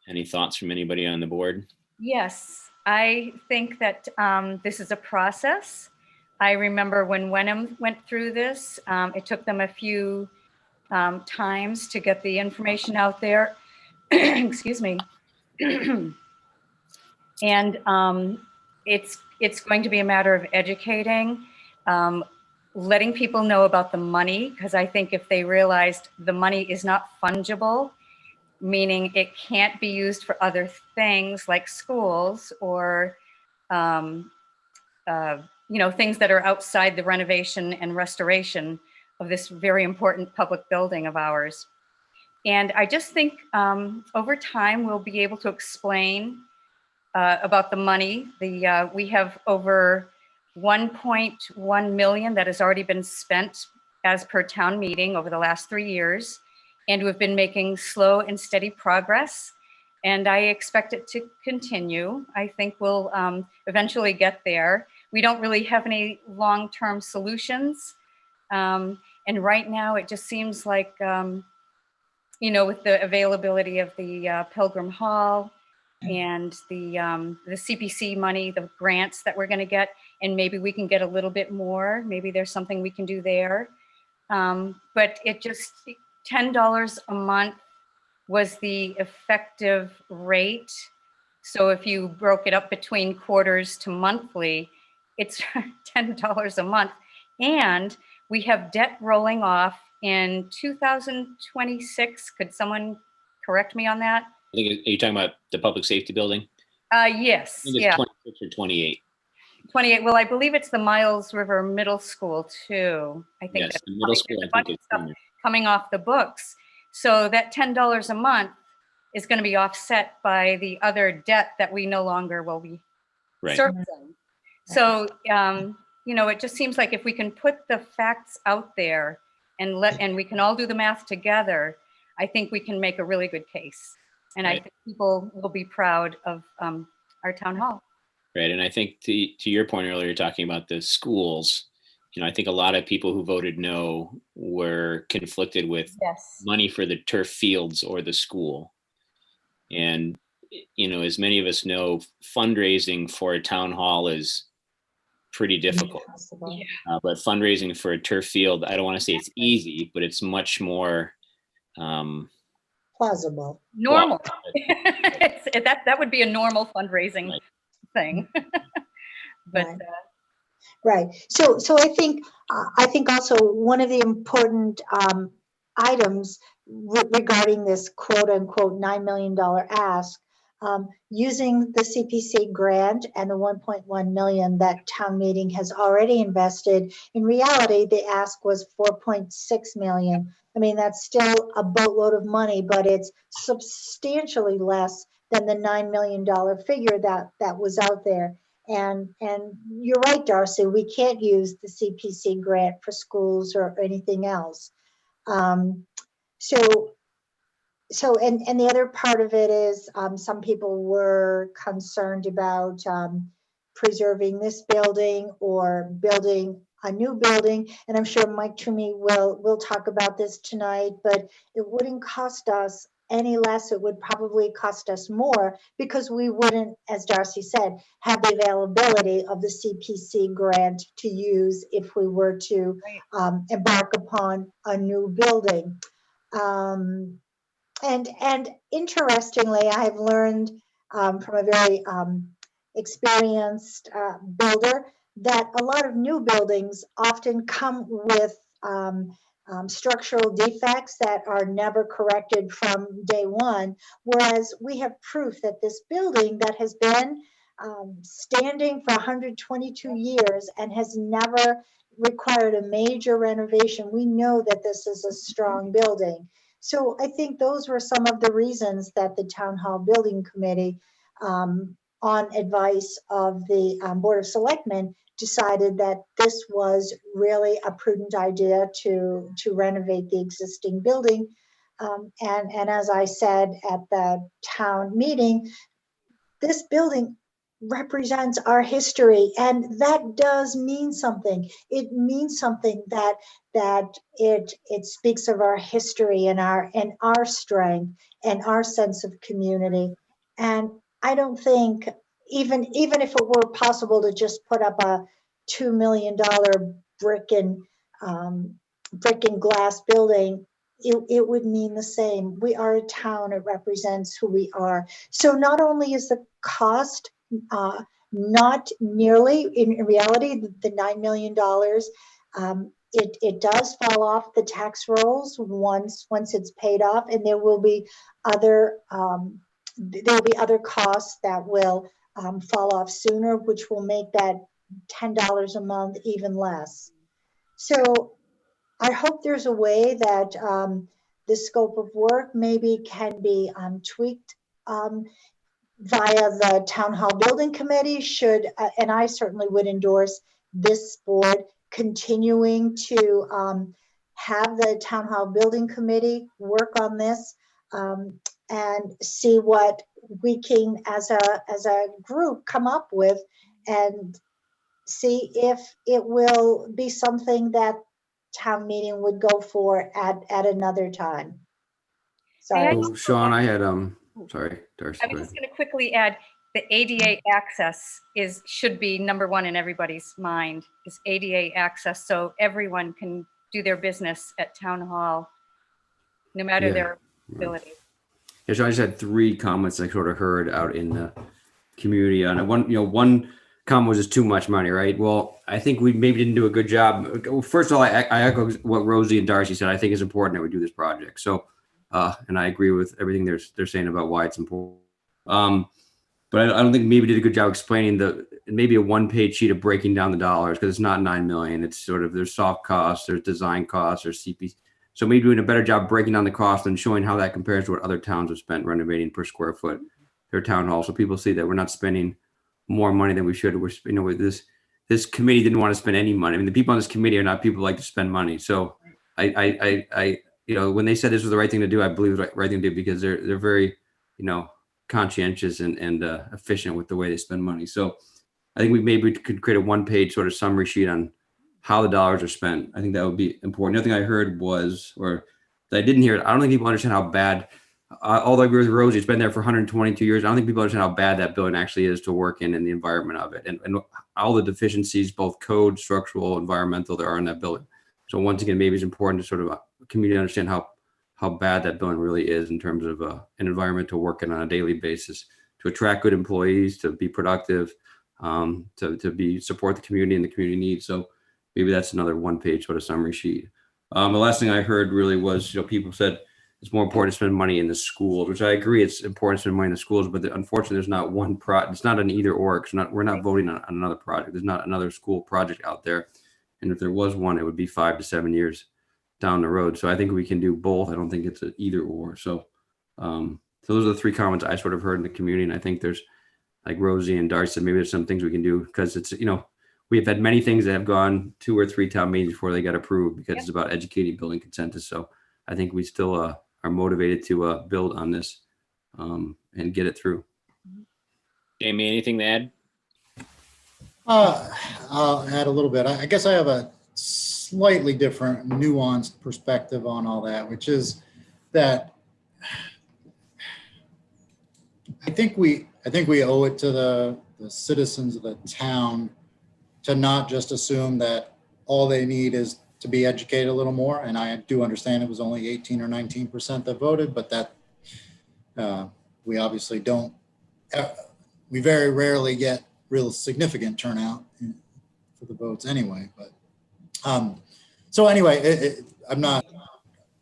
Any thoughts from anybody on the board? Yes, I think that this is a process. I remember when Wenham went through this, it took them a few times to get the information out there. Excuse me. And it's going to be a matter of educating, letting people know about the money, because I think if they realized the money is not fungible, meaning it can't be used for other things like schools or things that are outside the renovation and restoration of this very important public building of ours. And I just think over time we'll be able to explain about the money. We have over 1.1 million that has already been spent as per town meeting over the last 3 years. And we've been making slow and steady progress. And I expect it to continue. I think we'll eventually get there. We don't really have any long-term solutions. And right now it just seems like, with the availability of the Pilgrim Hall and the CPC money, the grants that we're gonna get, and maybe we can get a little bit more. Maybe there's something we can do there. But it just, $10 a month was the effective rate. So if you broke it up between quarters to monthly, it's $10 a month. And we have debt rolling off in 2026. Could someone correct me on that? I think, are you talking about the public safety building? Yes, I think it's yeah. 26 or 28. 28, well, I believe it's the Miles River Middle School too. I think Yes, that's the middle school, I think it's coming off the books. So that $10 a month is going to be offset by the other debt that we no longer will be servicing. So, it just seems like if we can put the facts out there and we can all do the math together, I think we can make a really good case. And I think people will be proud of our town hall. Right. And I think to your point earlier, talking about the schools, I think a lot of people who voted no were conflicted with money for the turf fields or the school. And, as many of us know, fundraising for a town hall is pretty difficult. But fundraising for a turf field, I don't want to say it's easy, but it's much more plausible. Normal. That would be a normal fundraising thing. But right. So I think also one of the important items regarding this quote unquote $9 million ask, using the CPC grant and the 1.1 million that town meeting has already invested. In reality, the ask was 4.6 million. I mean, that's still a boatload of money, but it's substantially less than the $9 million figure that was out there. And you're right, Darcy, we can't use the CPC grant for schools or anything else. So the other part of it is some people were concerned about preserving this building or building a new building. And I'm sure Mike Toomey will talk about this tonight, but it wouldn't cost us any less. It would probably cost us more because we wouldn't, as Darcy said, have the availability of the CPC grant to use if we were to embark upon a new building. And interestingly, I have learned from a very experienced builder that a lot of new buildings often come with structural defects that are never corrected from day one, whereas we have proof that this building that has been standing for 122 years and has never required a major renovation, we know that this is a strong building. So I think those were some of the reasons that the Town Hall Building Committee, on advice of the Board of Selectmen, decided that this was really a prudent idea to renovate the existing building. And as I said at the town meeting, this building represents our history, and that does mean something. It means something that it speaks of our history and our strength and our sense of community. And I don't think even if it were possible to just put up a $2 million brick and glass building, it would mean the same. We are a town. It represents who we are. So not only is the cost not nearly, in reality, the $9 million, it does fall off the tax rolls once it's paid off, and there will be other costs that will fall off sooner, which will make that $10 a month even less. So I hope there's a way that the scope of work maybe can be tweaked via the Town Hall Building Committee should, and I certainly would endorse this board continuing to have the Town Hall Building Committee work on this and see what we can, as a group, come up with, and see if it will be something that town meeting would go for at another time. Sorry. So, Sean, I had, sorry, Darcy. I was just going to quickly add, the ADA access should be number one in everybody's mind, is ADA access, so everyone can do their business at Town Hall, no matter their ability. Yeah, Sean, I just had 3 comments I sort of heard out in the community on it. One comment was just too much money, right? Well, I think we maybe didn't do a good job. First of all, I echo what Rosie and Darcy said. I think it's important that we do this project. So, and I agree with everything they're saying about why it's important. But I don't think maybe did a good job explaining maybe a 1-page sheet of breaking down the dollars, because it's not 9 million. It's sort of, there's soft costs, there's design costs, there's CP. So maybe doing a better job breaking down the cost and showing how that compares to what other towns have spent renovating per square foot their town hall, so people see that we're not spending more money than we should. We're, with this committee didn't want to spend any money. I mean, the people on this committee are not people who like to spend money. So I when they said this was the right thing to do, I believe it was the right thing to do, because they're very, conscientious and efficient with the way they spend money. So I think we could create a 1-page sort of summary sheet on how the dollars are spent. I think that would be important. The other thing I heard was, or that I didn't hear, I don't think people understand how bad, although I agree with Rosie, it's been there for 122 years. I don't think people understand how bad that building actually is to work in and the environment of it, and all the deficiencies, both code, structural, environmental, there are in that building. So once again, maybe it's important to sort of community understand how bad that building really is in terms of an environment to work in on a daily basis, to attract good employees, to be productive, to support the community and the community needs. So maybe that's another 1-page sort of summary sheet. The last thing I heard really was, people said it's more important to spend money in the schools, which I agree. It's important to spend money in the schools, but unfortunately, there's not one it's not an either or. We're not voting on another project. There's not another school project out there. And if there was one, it would be 5 to 7 years down the road. So I think we can do both. I don't think it's an either or. So, so those are the 3 comments I sort of heard in the community. And I think there's, like Rosie and Darcy said, maybe there's some things we can do, because it's, we've had many things that have gone 2 or 3 town meetings before they got approved, because it's about educating, building consensus. So I think we still are motivated to build on this and get it through. Jamie, anything to add? I'll add a little bit. I guess I have a slightly different nuanced perspective on all that, which is that I think we owe it to the citizens of the town to not just assume that all they need is to be educated a little more. And I do understand it was only 18 or 19% that voted, but that we obviously don't, we very rarely get real significant turnout for the votes anyway. But So anyway,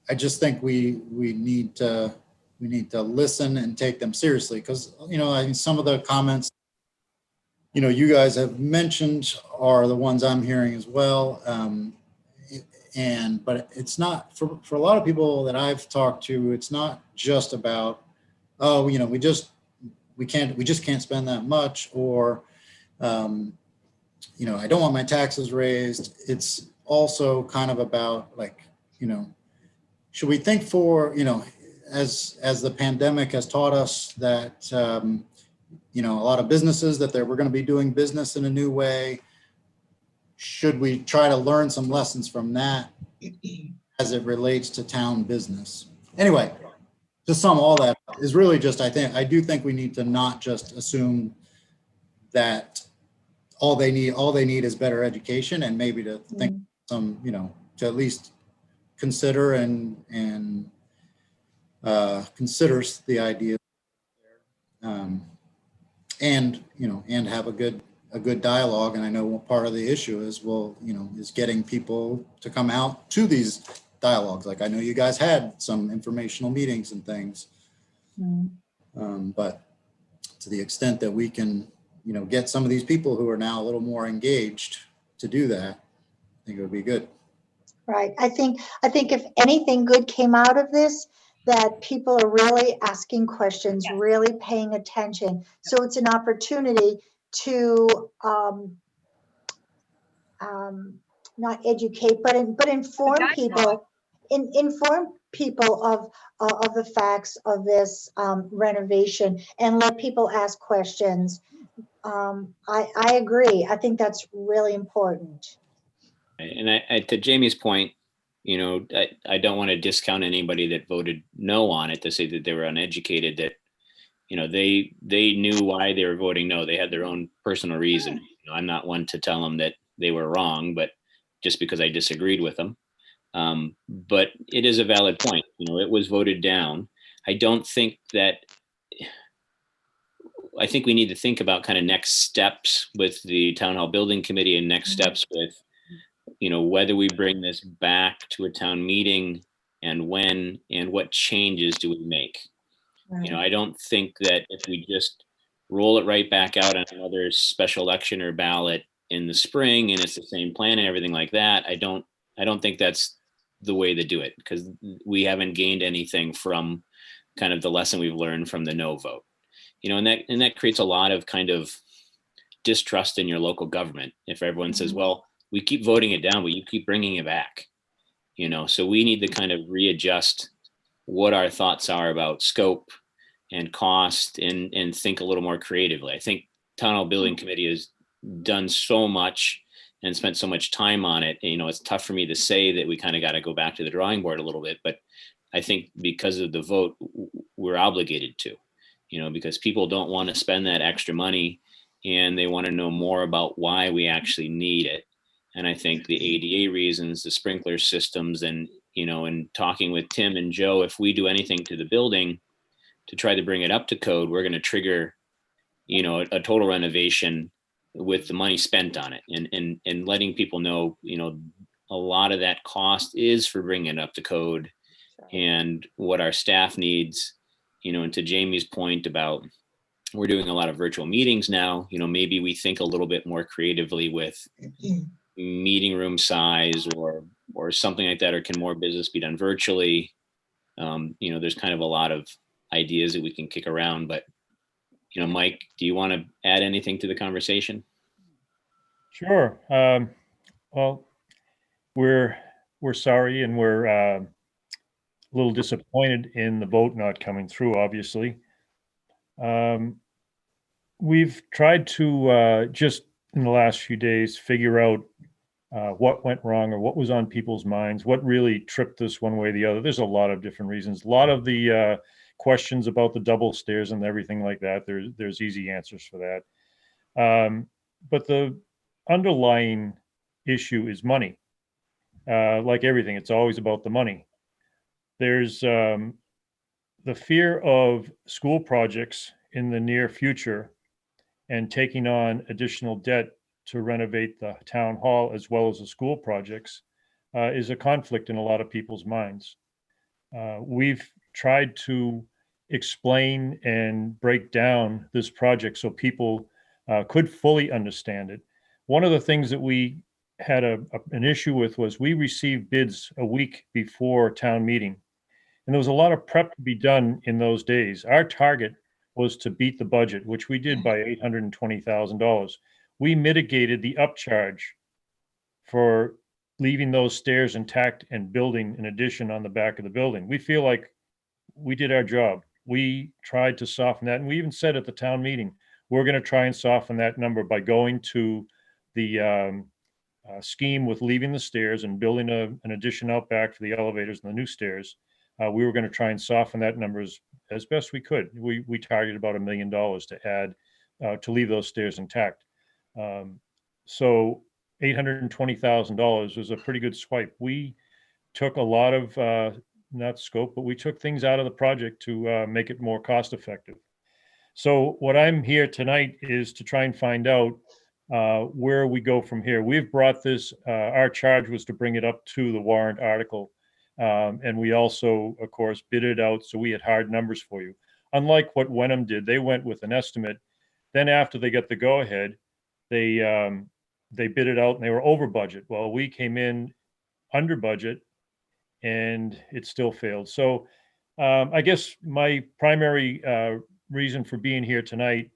I just think we need to listen and take them seriously, because, you know, I mean, some of the comments, you know, you guys have mentioned are the ones I'm hearing as well. But it's not for a lot of people that I've talked to, it's not just about, oh, you know, we just can't spend that much, or, you know, I don't want my taxes raised. It's also kind of about, like, you know, should we think for, you know, as the pandemic has taught us that, you know, a lot of businesses that we're going to be doing business in a new way. Should we try to learn some lessons from that as it relates to town business? Anyway, to sum all that up is really just, I do think we need to not just assume that all they need is better education, and maybe to think some, you know, to at least consider and considers the idea, and, you know, and have a good dialogue. And I know part of the issue is, well, you know, is getting people to come out to these dialogues. Like, I know you guys had some informational meetings and things, but to the extent that we can, you know, get some of these people who are now a little more engaged to do that, I think it would be good. Right. I think if anything good came out of this, that people are really asking questions, really paying attention. So it's an opportunity to not educate, but inform people, inform people of the facts of this renovation, and let people ask questions. I agree. I think that's really important. And I to Jamie's point, you know, I don't want to discount anybody that voted no on it to say that they were uneducated, that, you know, they knew why they were voting no. They had their own personal reason. You know, I'm not one to tell them that they were wrong, but just because I disagreed with them. But it is a valid point. You know, it was voted down. I don't think that, I think we need to think about kind of next steps with the town hall building committee, and next steps with, you know, whether we bring this back to a town meeting, and when, and what changes do we make? You know, I don't think that if we just roll it right back out on another special election or ballot in the spring, and it's the same plan and everything like that, I don't think that's the way to do it, because we haven't gained anything from kind of the lesson we've learned from the no vote. You know, and that creates a lot of kind of distrust in your local government. If everyone says, well, we keep voting it down, but you keep bringing it back, you know, so we need to kind of readjust what our thoughts are about scope and cost, and think a little more creatively. I think town hall building committee has done so much and spent so much time on it. You know, it's tough for me to say that we kind of got to go back to the drawing board a little bit, but I think because of the vote, we're obligated to, you know, because people don't want to spend that extra money, and they want to know more about why we actually need it. And I think the ADA reasons, the sprinkler systems, and, you know, and talking with Tim and Joe, if we do anything to the building to try to bring it up to code, we're going to trigger, you know, a total renovation with the money spent on it, and letting people know, you know, a lot of that cost is for bringing it up to code, and what our staff needs, you know. And to Jamie's point about, we're doing a lot of virtual meetings now, you know, maybe we think a little bit more creatively with meeting room size, or something like that, or can more business be done virtually? You know, there's kind of a lot of ideas that we can kick around, but, you know, Mike, do you want to add anything to the conversation? Sure. Well, we're sorry, and we're a little disappointed in the vote not coming through, obviously. We've tried to just in the last few days figure out what went wrong, or what was on people's minds, what really tripped this one way or the other. There's a lot of different reasons. A lot of the questions about the double stairs and everything like that, there's easy answers for that. But the underlying issue is money. Like everything, it's always about the money. There's the fear of school projects in the near future, and taking on additional debt to renovate the town hall as well as the school projects. is a conflict in a lot of people's minds. We've tried to explain and break down this project so people could fully understand it. One of the things that we had an issue with was we received bids a week before town meeting. And there was a lot of prep to be done in those days. Our target was to beat the budget, which we did by $820,000. We mitigated the upcharge for leaving those stairs intact and building an addition on the back of the building. We feel like we did our job. We tried to soften that. And we even said at the town meeting, we're going to try and soften that number by going to the scheme with leaving the stairs and building an addition out back for the elevators and the new stairs. We were going to try and soften that number as best we could. We targeted about $1 million to add, to leave those stairs intact. So $820,000 was a pretty good swipe. We took a lot of, not scope, but we took things out of the project to make it more cost effective. So what I'm here tonight is to try and find out where we go from here. We've brought this, our charge was to bring it up to the warrant article. And we also, of course, bid it out. So we had hard numbers for you. Unlike what Wenham did, they went with an estimate. Then after they got the go ahead, they bid it out and they were over budget. Well, we came in under budget and it still failed. So I guess my primary reason for being here tonight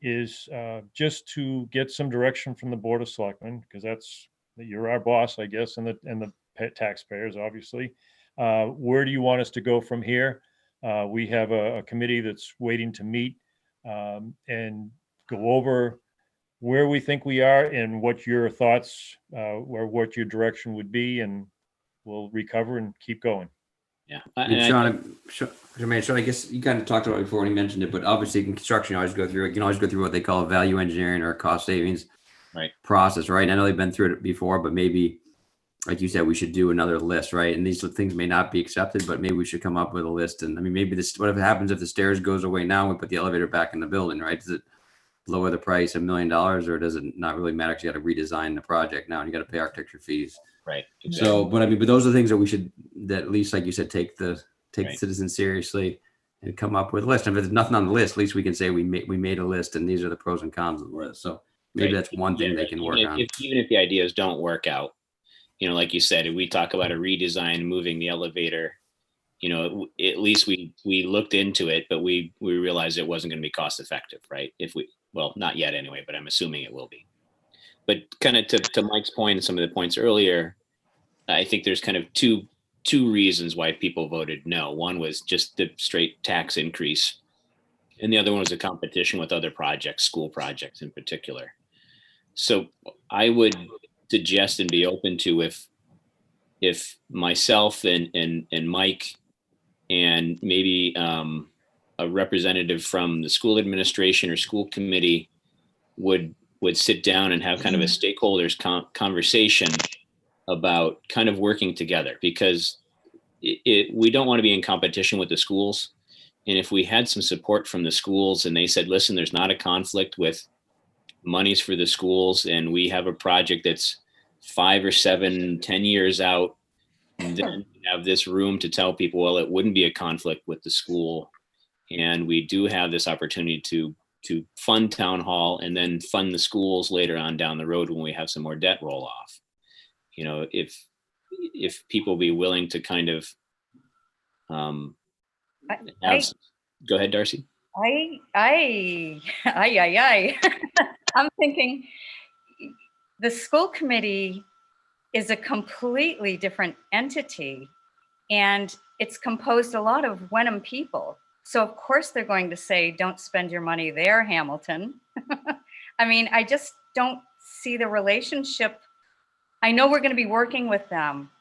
is just to get some direction from the Board of Selectmen, because you're our boss, I guess, and the taxpayers, obviously. Where do you want us to go from here? We have a committee that's waiting to meet and go over where we think we are and what your thoughts or what your direction would be, and we'll recover and keep going. Yeah. And Sean, I guess you kind of talked about it before when you mentioned it, but obviously in construction, you can always go through what they call a value engineering or a cost savings process, right? I know they've been through it before, but maybe, like you said, we should do another list, right? And these things may not be accepted, but maybe we should come up with a list. And I mean, maybe whatever happens if the stairs goes away now, we put the elevator back in the building, right? Does it lower the price $1 million, or does it not really matter? Because you got to redesign the project now and you got to pay architecture fees. Right. Exactly. So, but those are things that we should, that at least, like you said, take the citizens seriously and come up with a list. And if there's nothing on the list, at least we can say we made a list and these are the pros and cons of the list. So maybe that's one thing they can work on. Even if the ideas don't work out, like you said, if we talk about a redesign, moving the elevator, at least we looked into it, but we realized it wasn't going to be cost effective, right? Well, not yet anyway, but I'm assuming it will be. But kind of to Mike's point and some of the points earlier, I think there's kind of two reasons why people voted no. One was just the straight tax increase, and the other one was a competition with other projects, school projects in particular. So I would suggest and be open to if myself and Mike and maybe a representative from the school administration or school committee would sit down and have kind of a stakeholders conversation about kind of working together, because we don't want to be in competition with the schools. And if we had some support from the schools and they said, listen, there's not a conflict with monies for the schools, and we have a project that's 5 or 7, 10 years out, and then we have this room to tell people, well, it wouldn't be a conflict with the school. And we do have this opportunity to fund town hall and then fund the schools later on down the road when we have some more debt roll off. If people be willing to kind of go ahead, Darcy. I'm thinking the school committee is a completely different entity, and it's composed a lot of Wenham people. So of course they're going to say, don't spend your money there, Hamilton. I mean, I just don't see the relationship. I know we're going to be working with them,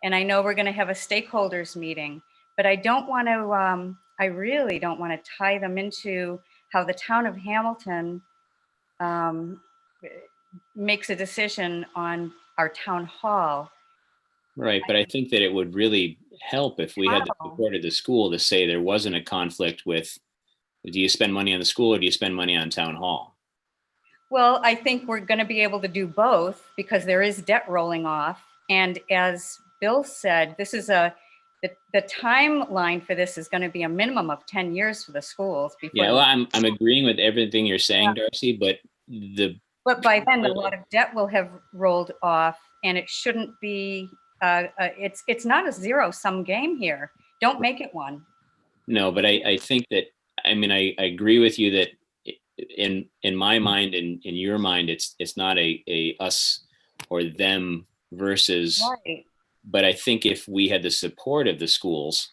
and I know we're going to have a stakeholders meeting, but I really don't want to tie them into how the town of Hamilton makes a decision on our town hall. Right, but I think that it would really help if we had the support of the school to say there wasn't a conflict with, do you spend money on the school or do you spend money on town hall? Well, I think we're going to be able to do both because there is debt rolling off. And as Bill said, this is the timeline for this is going to be a minimum of 10 years for the schools before. Yeah, well, I'm agreeing with everything you're saying, Darcy, but But by then, a lot of debt will have rolled off, and it shouldn't be. It's not a zero-sum game here. Don't make it one. no, but I think that, I mean, I agree with you that in my mind and in your mind, it's not a us or them versus. Right. But I think if we had the support of the schools,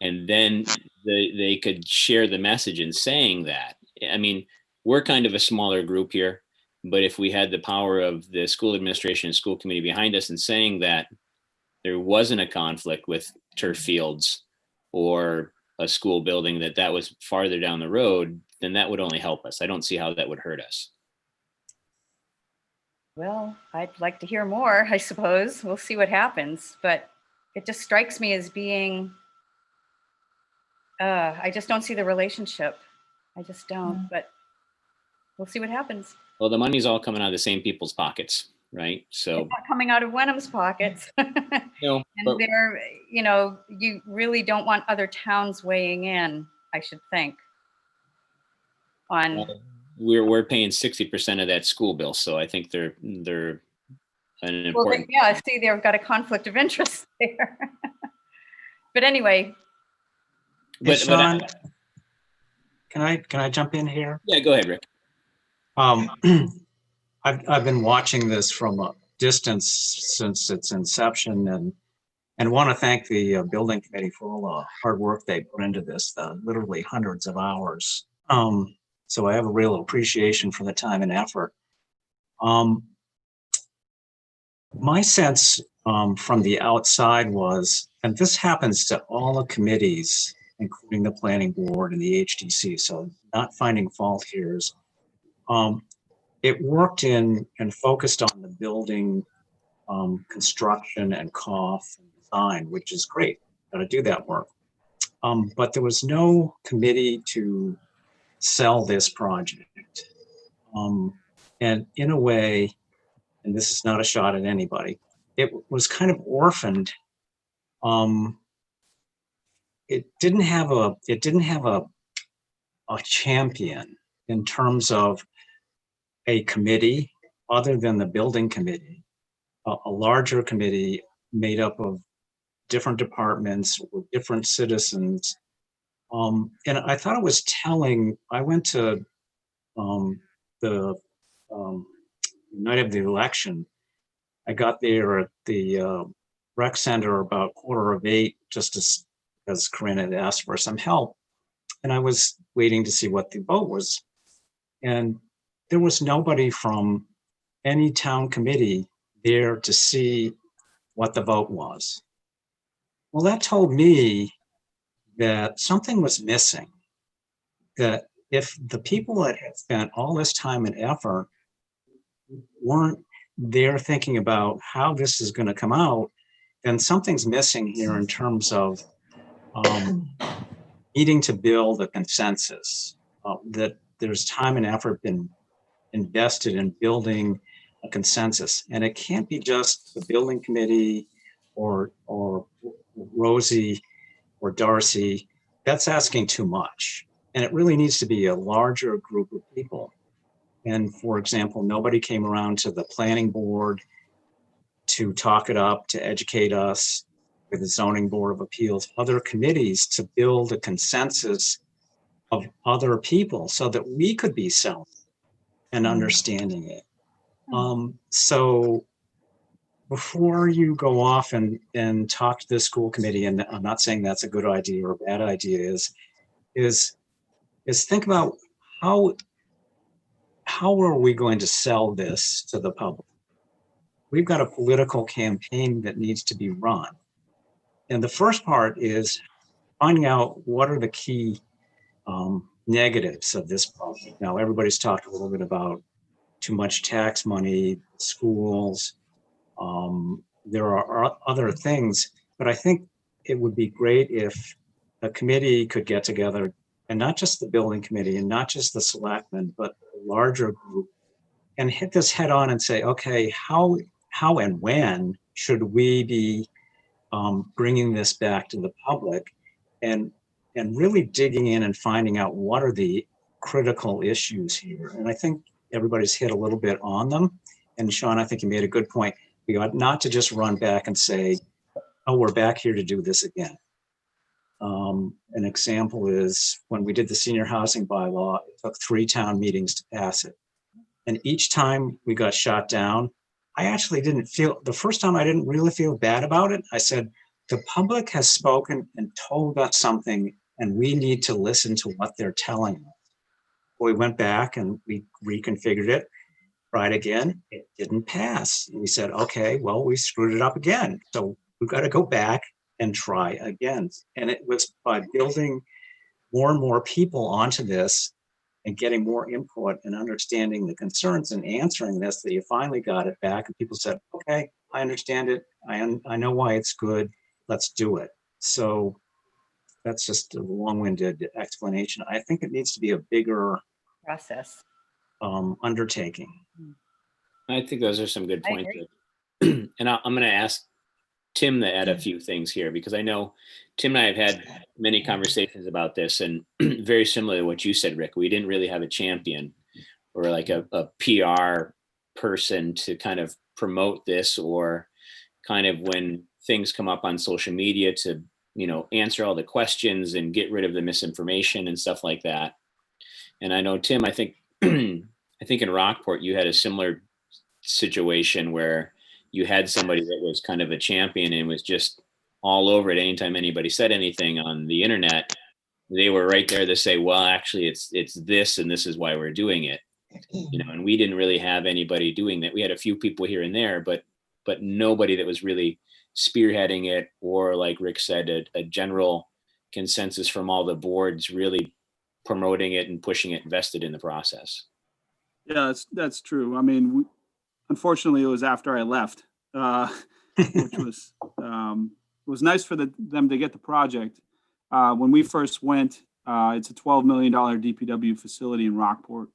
and then they could share the message in saying that. I mean, we're kind of a smaller group here, but if we had the power of the school administration and school committee behind us and saying that there wasn't a conflict with turf fields or a school building, that was farther down the road, then that would only help us. I don't see how that would hurt us. Well, I'd like to hear more, I suppose. We'll see what happens, but it just strikes me as being, I just don't see the relationship. I just don't, but we'll see what happens. Well, the money's all coming out of the same people's pockets, right? So It's not coming out of Wenham's pockets. no, And but they're, you really don't want other towns weighing in, I should think. On, we're paying 60% of that school bill, so I think they're an well, important. yeah, see, they've got a conflict of interest there. But anyway, But Sean, can I jump in here? yeah, go ahead, Rick. I've been watching this from a distance since its inception, and want to thank the building committee for all the hard work they put into this, literally hundreds of hours. So I have a real appreciation for the time and effort. My sense from the outside was, and this happens to all the committees, including the planning board and the HDC, so not finding fault here, is it worked in and focused on the building construction and cost and design, which is great. Got to do that work. But there was no committee to sell this project. And in a way, and this is not a shot at anybody, it was kind of orphaned. It didn't have a champion in terms of a committee other than the building committee, a larger committee made up of different departments or different citizens. And I thought it was telling. I went to the night of the election. I got there at the rec center about 7:45, just as Corinne had asked for some help. And I was waiting to see what the vote was. And there was nobody from any town committee there to see what the vote was. Well, that told me that something was missing, that if the people that had spent all this time and effort weren't there thinking about how this is going to come out, then something's missing here in terms of needing to build a consensus, that there's time and effort been invested in building a consensus. And it can't be just the building committee or Rosie or Darcy. That's asking too much. And it really needs to be a larger group of people. And for example, nobody came around to the planning board to talk it up, to educate us, with the zoning board of appeals, other committees, to build a consensus of other people so that we could be selling and understanding it. So before you go off and talk to the school committee, and I'm not saying that's a good idea or a bad idea, is think about how are we going to sell this to the public? We've got a political campaign that needs to be run. And the first part is finding out what are the key negatives of this project. Now, everybody's talked a little bit about too much tax money, schools. There are other things, but I think it would be great if a committee could get together, and not just the building committee and not just the selectmen, but a larger group, and hit this head on and say, okay, how how and when should we be bringing this back to the public and really digging in and finding out what are the critical issues here. And I think everybody's hit a little bit on them. And Sean, I think you made a good point. We ought not to just run back and say, oh, we're back here to do this again. An example is when we did the senior housing bylaw, it took 3 town meetings to pass it. And each time we got shot down, I actually didn't feel, the first time I didn't really feel bad about it. I said, the public has spoken and told us something, and we need to listen to what they're telling us. We went back and we reconfigured it, tried again, it didn't pass. And we said, okay, well, we screwed it up again. So we've got to go back and try again. And it was by building more and more people onto this and getting more input and understanding the concerns and answering this that you finally got it back. And people said, okay, I understand it. I know why it's good. Let's do it. So that's just a long-winded explanation. I think it needs to be a bigger Process. undertaking. I think those are some good I points. agree. And I'm going to ask Tim to add a few things here, because I know Tim and I have had many conversations about this, and very similar to what you said, Rick. We didn't really have a champion or like a PR person to kind of promote this, or kind of when things come up on social media to, answer all the questions and get rid of the misinformation and stuff like that. And I know, Tim, I think in Rockport you had a similar situation where you had somebody that was kind of a champion and was just all over it. Anytime anybody said anything on the internet, they were right there to say, well, actually it's this, and this is why we're doing it. And we didn't really have anybody doing that. We had a few people here and there, but nobody that was really spearheading it, or like Rick said, a general consensus from all the boards really promoting it and pushing it, invested in the process. Yeah, that's true. I mean, unfortunately, it was after I left, which was nice for them to get the project. When we first went, it's a $12 million DPW facility in Rockport.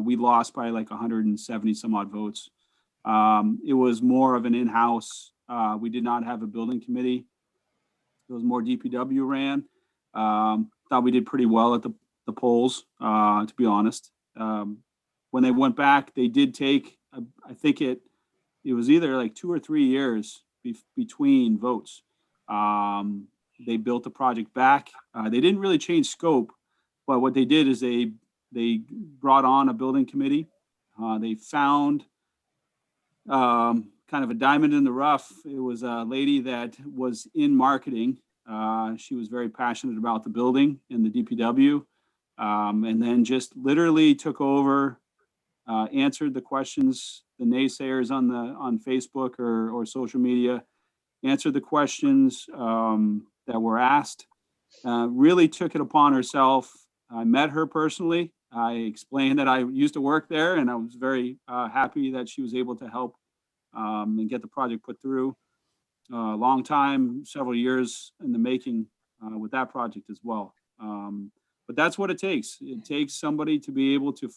We lost by like 170 some odd votes. It was more of an in-house. We did not have a building committee. It was more DPW ran. Thought we did pretty well at the polls, to be honest. When they went back, they did take, I think it was either like 2 or 3 years between votes. They built the project back. They didn't really change scope, but what they did is they brought on a building committee. They found kind of a diamond in the rough. It was a lady that was in marketing. She was very passionate about the building and the DPW, and then just literally took over, answered the questions, the naysayers on Facebook or social media, answered the questions that were asked, really took it upon herself. I met her personally. I explained that I used to work there, and I was very happy that she was able to help and get the project put through. Long time, several years in the making with that project as well. But that's what it takes. It takes somebody to be able to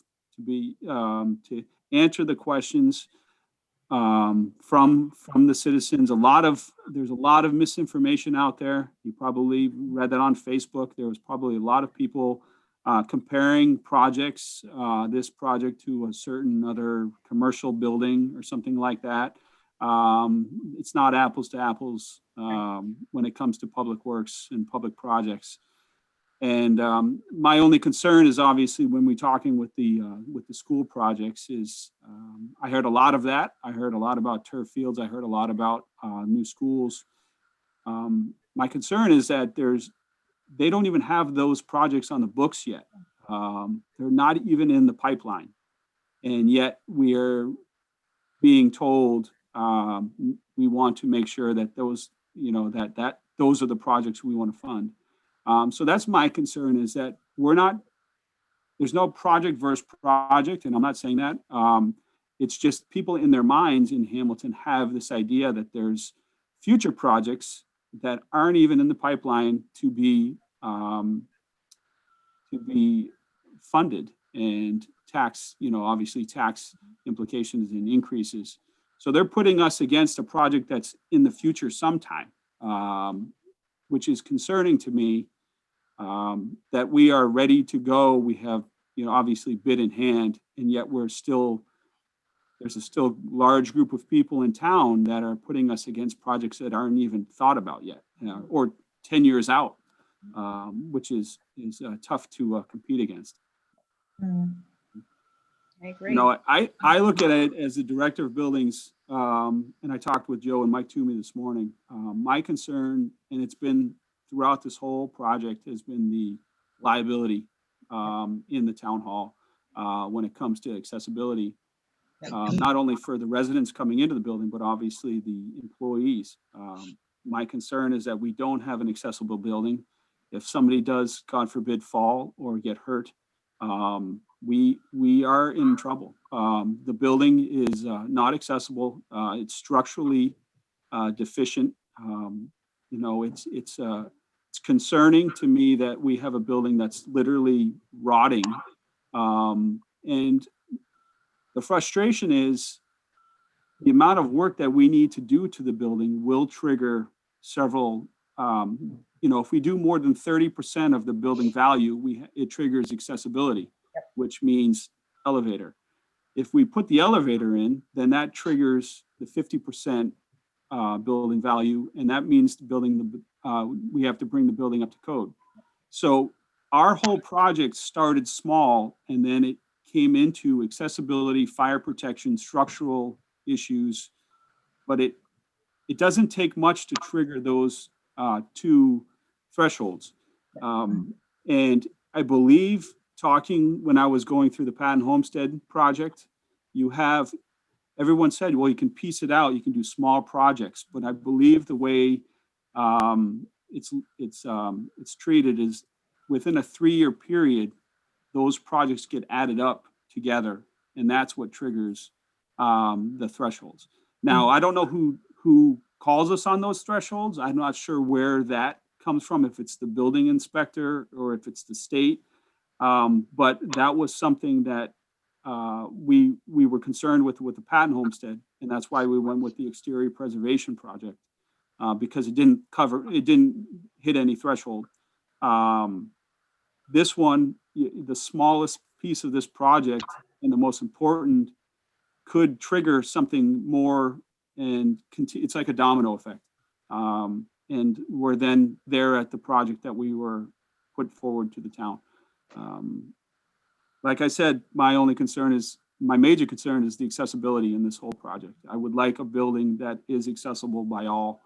answer the questions from the citizens. There's a lot of misinformation out there. You probably read that on Facebook. There was probably a lot of people comparing projects, this project to a certain other commercial building or something like that. It's not apples to apples when it comes to public works and public projects. And my only concern is obviously when we're talking with the school projects is I heard a lot of that. I heard a lot about turf fields. I heard a lot about new schools. My concern is that they don't even have those projects on the books yet. They're not even in the pipeline. And yet we are being told we want to make sure that those, that those are the projects we want to fund. So that's my concern, is that there's no project versus project, and I'm not saying that. It's just people in their minds in Hamilton have this idea that there's future projects that aren't even in the pipeline to be funded, and tax, obviously tax implications and increases. So they're putting us against a project that's in the future sometime, which is concerning to me, that we are ready to go. We have, obviously bid in hand, and yet there's a still large group of people in town that are putting us against projects that aren't even thought about yet, or 10 years out, which is tough to compete against. I agree. I look at it as the director of buildings, and I talked with Joe and Mike Toomey this morning. My concern, and it's been throughout this whole project, has been the liability in the town hall when it comes to accessibility, not only for the residents coming into the building, but obviously the employees. My concern is that we don't have an accessible building. If somebody does, God forbid, fall or get hurt, we are in trouble. The building is not accessible. It's structurally deficient. It's concerning to me that we have a building that's literally rotting. And the frustration is the amount of work that we need to do to the building will trigger several, if we do more than 30% of the building value, it triggers accessibility, which means elevator. If we put the elevator in, then that triggers the 50% building value, and that means we have to bring the building up to code. So our whole project started small, and then it came into accessibility, fire protection, structural issues, but it doesn't take much to trigger those two thresholds. And I believe, talking when I was going through the Patton Homestead project, everyone said, well, you can piece it out, you can do small projects, but I believe the way it's treated is within a 3-year period, those projects get added up together, and that's what triggers the thresholds. Now, I don't know who calls us on those thresholds. I'm not sure where that comes from, if it's the building inspector or if it's the state. But that was something that we were concerned with the Patton Homestead, and that's why we went with the exterior preservation project, because it didn't hit any threshold. This one, the smallest piece of this project and the most important, could trigger something more, and it's like a domino effect. And we're then there at the project that we were put forward to the town. Like I said, my major concern is the accessibility in this whole project. I would like a building that is accessible by all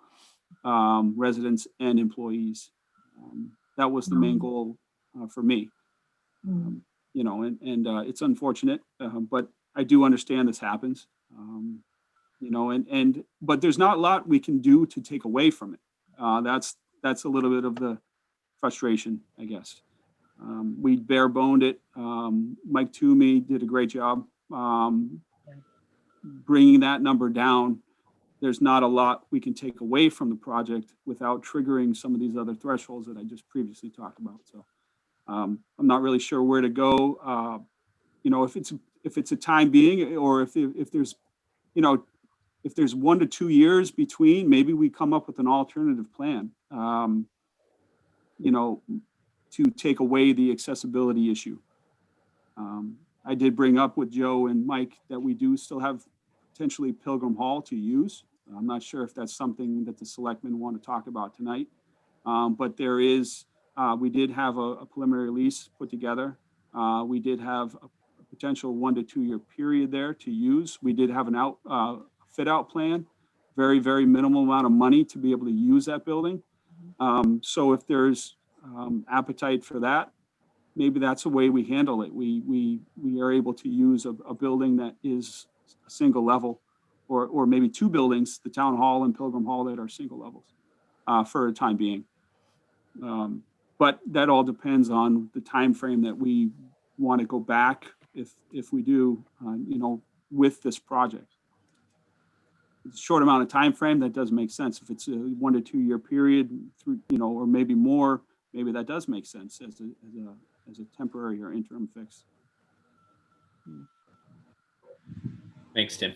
residents and employees. That was the main goal for me. It's unfortunate, but I do understand this happens. But there's not a lot we can do to take away from it. That's a little bit of the frustration, I guess. We bare boned it. Mike Toomey did a great job bringing that number down. There's not a lot we can take away from the project without triggering some of these other thresholds that I just previously talked about. So I'm not really sure where to go. If it's a time being, or if there's 1 to 2 years between, maybe we come up with an alternative plan, to take away the accessibility issue. I did bring up with Joe and Mike that we do still have potentially Pilgrim Hall to use. I'm not sure if that's something that the selectmen want to talk about tonight, but there is, we did have a preliminary lease put together. We did have a potential 1 to 2 year period there to use. We did have an fit out plan, very, very minimal amount of money to be able to use that building. So if there's appetite for that, maybe that's the way we handle it. We are able to use a building that is a single level, or maybe 2 buildings, the town hall and Pilgrim Hall, that are single levels for a time being. But that all depends on the time frame that we want to go back, if we do, with this project. It's a short amount of time frame, that does make sense. If it's a 1 to 2 year period, through, or maybe more, maybe that does make sense as a temporary or interim fix. Thanks, Tim.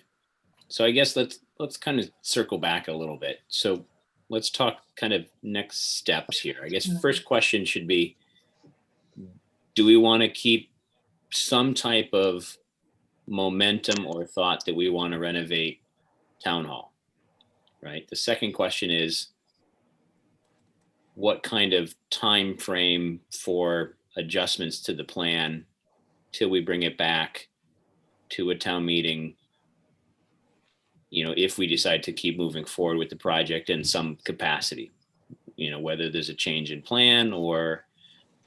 So I guess let's kind of circle back a little bit. So let's talk kind of next steps here. I guess first question should be, do we want to keep some type of momentum or thought that we want to renovate town hall? Right. The second question is, what kind of time frame for adjustments to the plan till we bring it back to a town meeting, you know, if we decide to keep moving forward with the project in some capacity, you know, whether there's a change in plan or,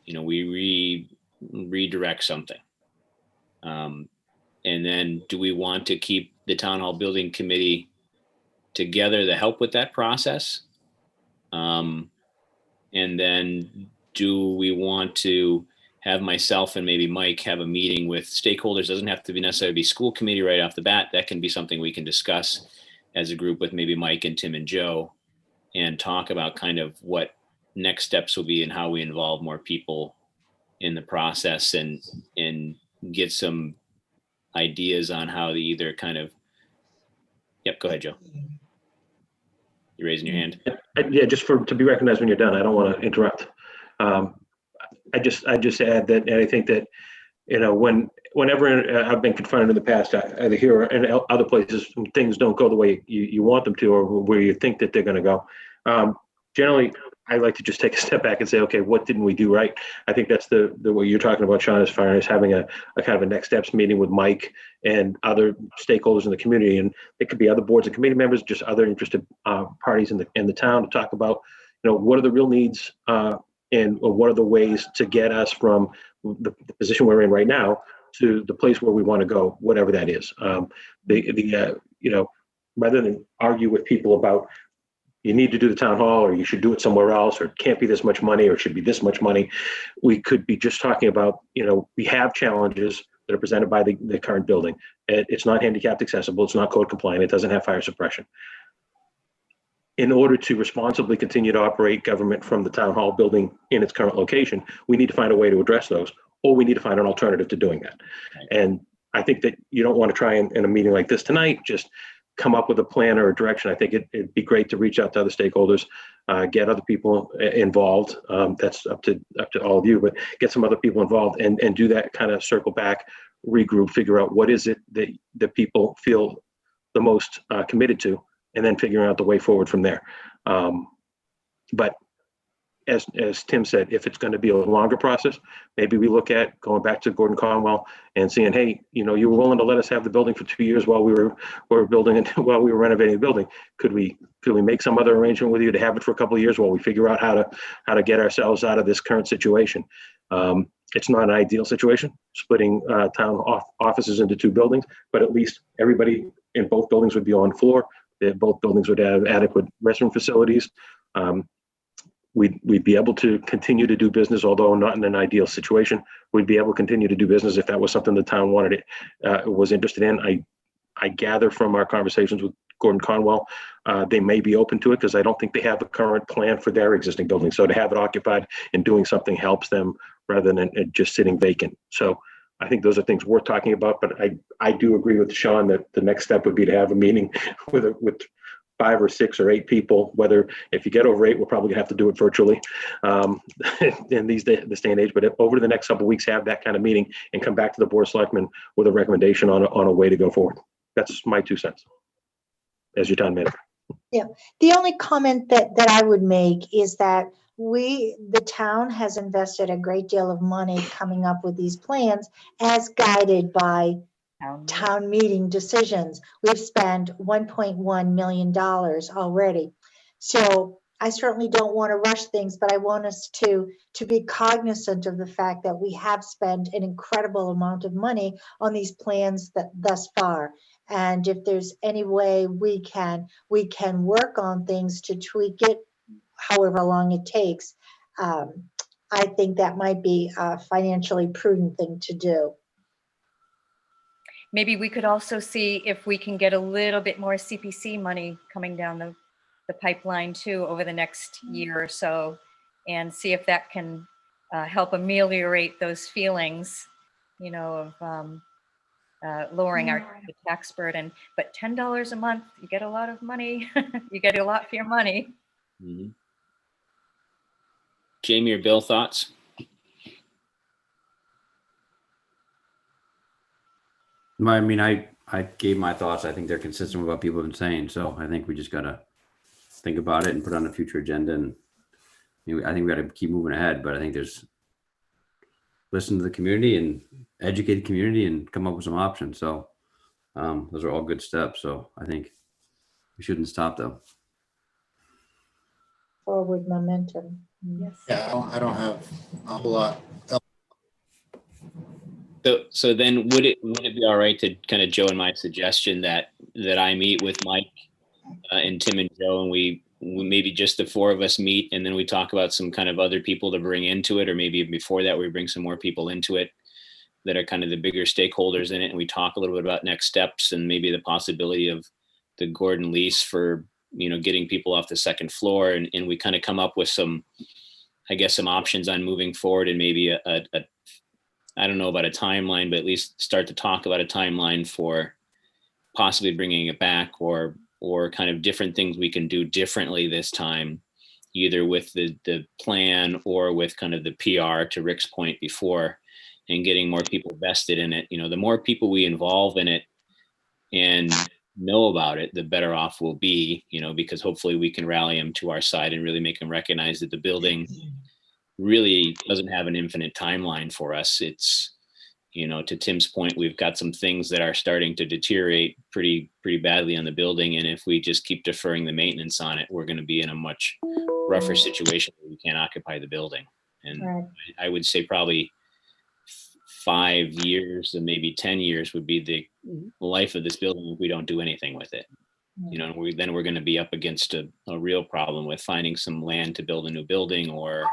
you know, we redirect something. And then do we want to keep the town hall building committee together to help with that process? And then do we want to have myself and maybe Mike have a meeting with stakeholders? Doesn't have to be necessarily be school committee right off the bat. That can be something we can discuss as a group with maybe Mike and Tim and Joe, and talk about kind of what next steps will be and how we involve more people in the process, and get some ideas on how to either kind of, yep, go ahead, Joe. You're raising your hand. Yeah, just to be recognized when you're done. I don't want to interrupt. I just add that, and I think that, you know, whenever I've been confronted in the past, either here or in other places, things don't go the way you want them to, or where you think that they're going to go. Generally, I like to just take a step back and say, okay, what didn't we do right? I think that's the way you're talking about, Sean, as far as having a kind of a next steps meeting with Mike and other stakeholders in the community. And it could be other boards and committee members, just other interested parties in the town, to talk about, you know, what are the real needs and what are the ways to get us from the position we're in right now to the place where we want to go, whatever that is. You know, rather than argue with people about, you need to do the town hall, or you should do it somewhere else, or it can't be this much money, or it should be this much money. We could be just talking about, you know, we have challenges that are presented by the current building. It's not handicapped accessible. It's not code compliant. It doesn't have fire suppression. In order to responsibly continue to operate government from the town hall building in its current location, we need to find a way to address those, or we need to find an alternative to doing that. And I think that you don't want to try in a meeting like this tonight, just come up with a plan or a direction. I think it'd be great to reach out to other stakeholders, get other people involved. That's up to all of you, but get some other people involved and do that kind of circle back, regroup, figure out what is it that people feel the most committed to, and then figuring out the way forward from there. But as Tim said, if it's going to be a longer process, maybe we look at going back to Gordon Conwell and saying, hey, you know, you were willing to let us have the building for 2 years while we were building it, while we were renovating the building. Could we make some other arrangement with you to have it for a couple of years while we figure out how to get ourselves out of this current situation? It's not an ideal situation, splitting town offices into 2 buildings, but at least everybody in both buildings would be on floor. Both buildings would have adequate restroom facilities. We'd be able to continue to do business, although not in an ideal situation. We'd be able to continue to do business if that was something the town wanted was interested in. I gather from our conversations with Gordon Conwell, they may be open to it, because I don't think they have a current plan for their existing building. So to have it occupied and doing something helps them rather than it just sitting vacant. So I think those are things worth talking about. But I do agree with Sean that the next step would be to have a meeting with 5 or 6 or 8 people. Whether, if you get over 8, we're probably gonna have to do it virtually in this day and age. But over the next couple of weeks, have that kind of meeting and come back to the Board of Selectmen with a recommendation on a way to go forward. That's my 2 cents as your town manager. Yeah, the only comment that I would make is that the town has invested a great deal of money coming up with these plans as guided by town meeting decisions. We've spent $1.1 million already. So I certainly don't want to rush things, but I want us to be cognizant of the fact that we have spent an incredible amount of money on these plans thus far. And if there's any way we can work on things to tweak it, however long it takes, I think that might be a financially prudent thing to do. Maybe we could also see if we can get a little bit more CPC money coming down the pipeline too over the next year or so, and see if that can help ameliorate those feelings, you know, lowering the tax burden. But $10 a month, you get a lot of money. You get a lot for your money. Mhm. Jamie or Bill, thoughts? I mean, I gave my thoughts. I think they're consistent with what people have been saying. So I think we just gotta think about it and put it on a future agenda. And I think we gotta keep moving ahead. But I think there's listen to the community and educate the community and come up with some options. So those are all good steps. So I think we shouldn't stop them. Forward momentum. Yes. Yeah, I don't have a whole lot. So then would it be all right to kind of Joe and my suggestion that I meet with Mike and Tim and Joe, and we maybe just the four of us meet, and then we talk about some kind of other people to bring into it, or maybe before that we bring some more people into it that are kind of the bigger stakeholders in it, and we talk a little bit about next steps and maybe the possibility of the Gordon lease for, getting people off the second floor, and we kind of come up with some, I guess, some options on moving forward, and maybe a I don't know about a timeline, but at least start to talk about a timeline for possibly bringing it back, or kind of different things we can do differently this time, either with the plan or with kind of the PR, to Rick's point before, and getting more people vested in it. The more people we involve in it and know about it, the better off we'll be, because hopefully we can rally them to our side and really make them recognize that the building really doesn't have an infinite timeline for us. It's, to Tim's point, we've got some things that are starting to deteriorate pretty badly on the building. And if we just keep deferring the maintenance on it, we're going to be in a much rougher situation where we can't occupy the building. And Right. I would say probably 5 years and maybe 10 years would be the life of this building if we don't do anything with it. Then we're going to be up against a real problem with finding some land to build a new building, or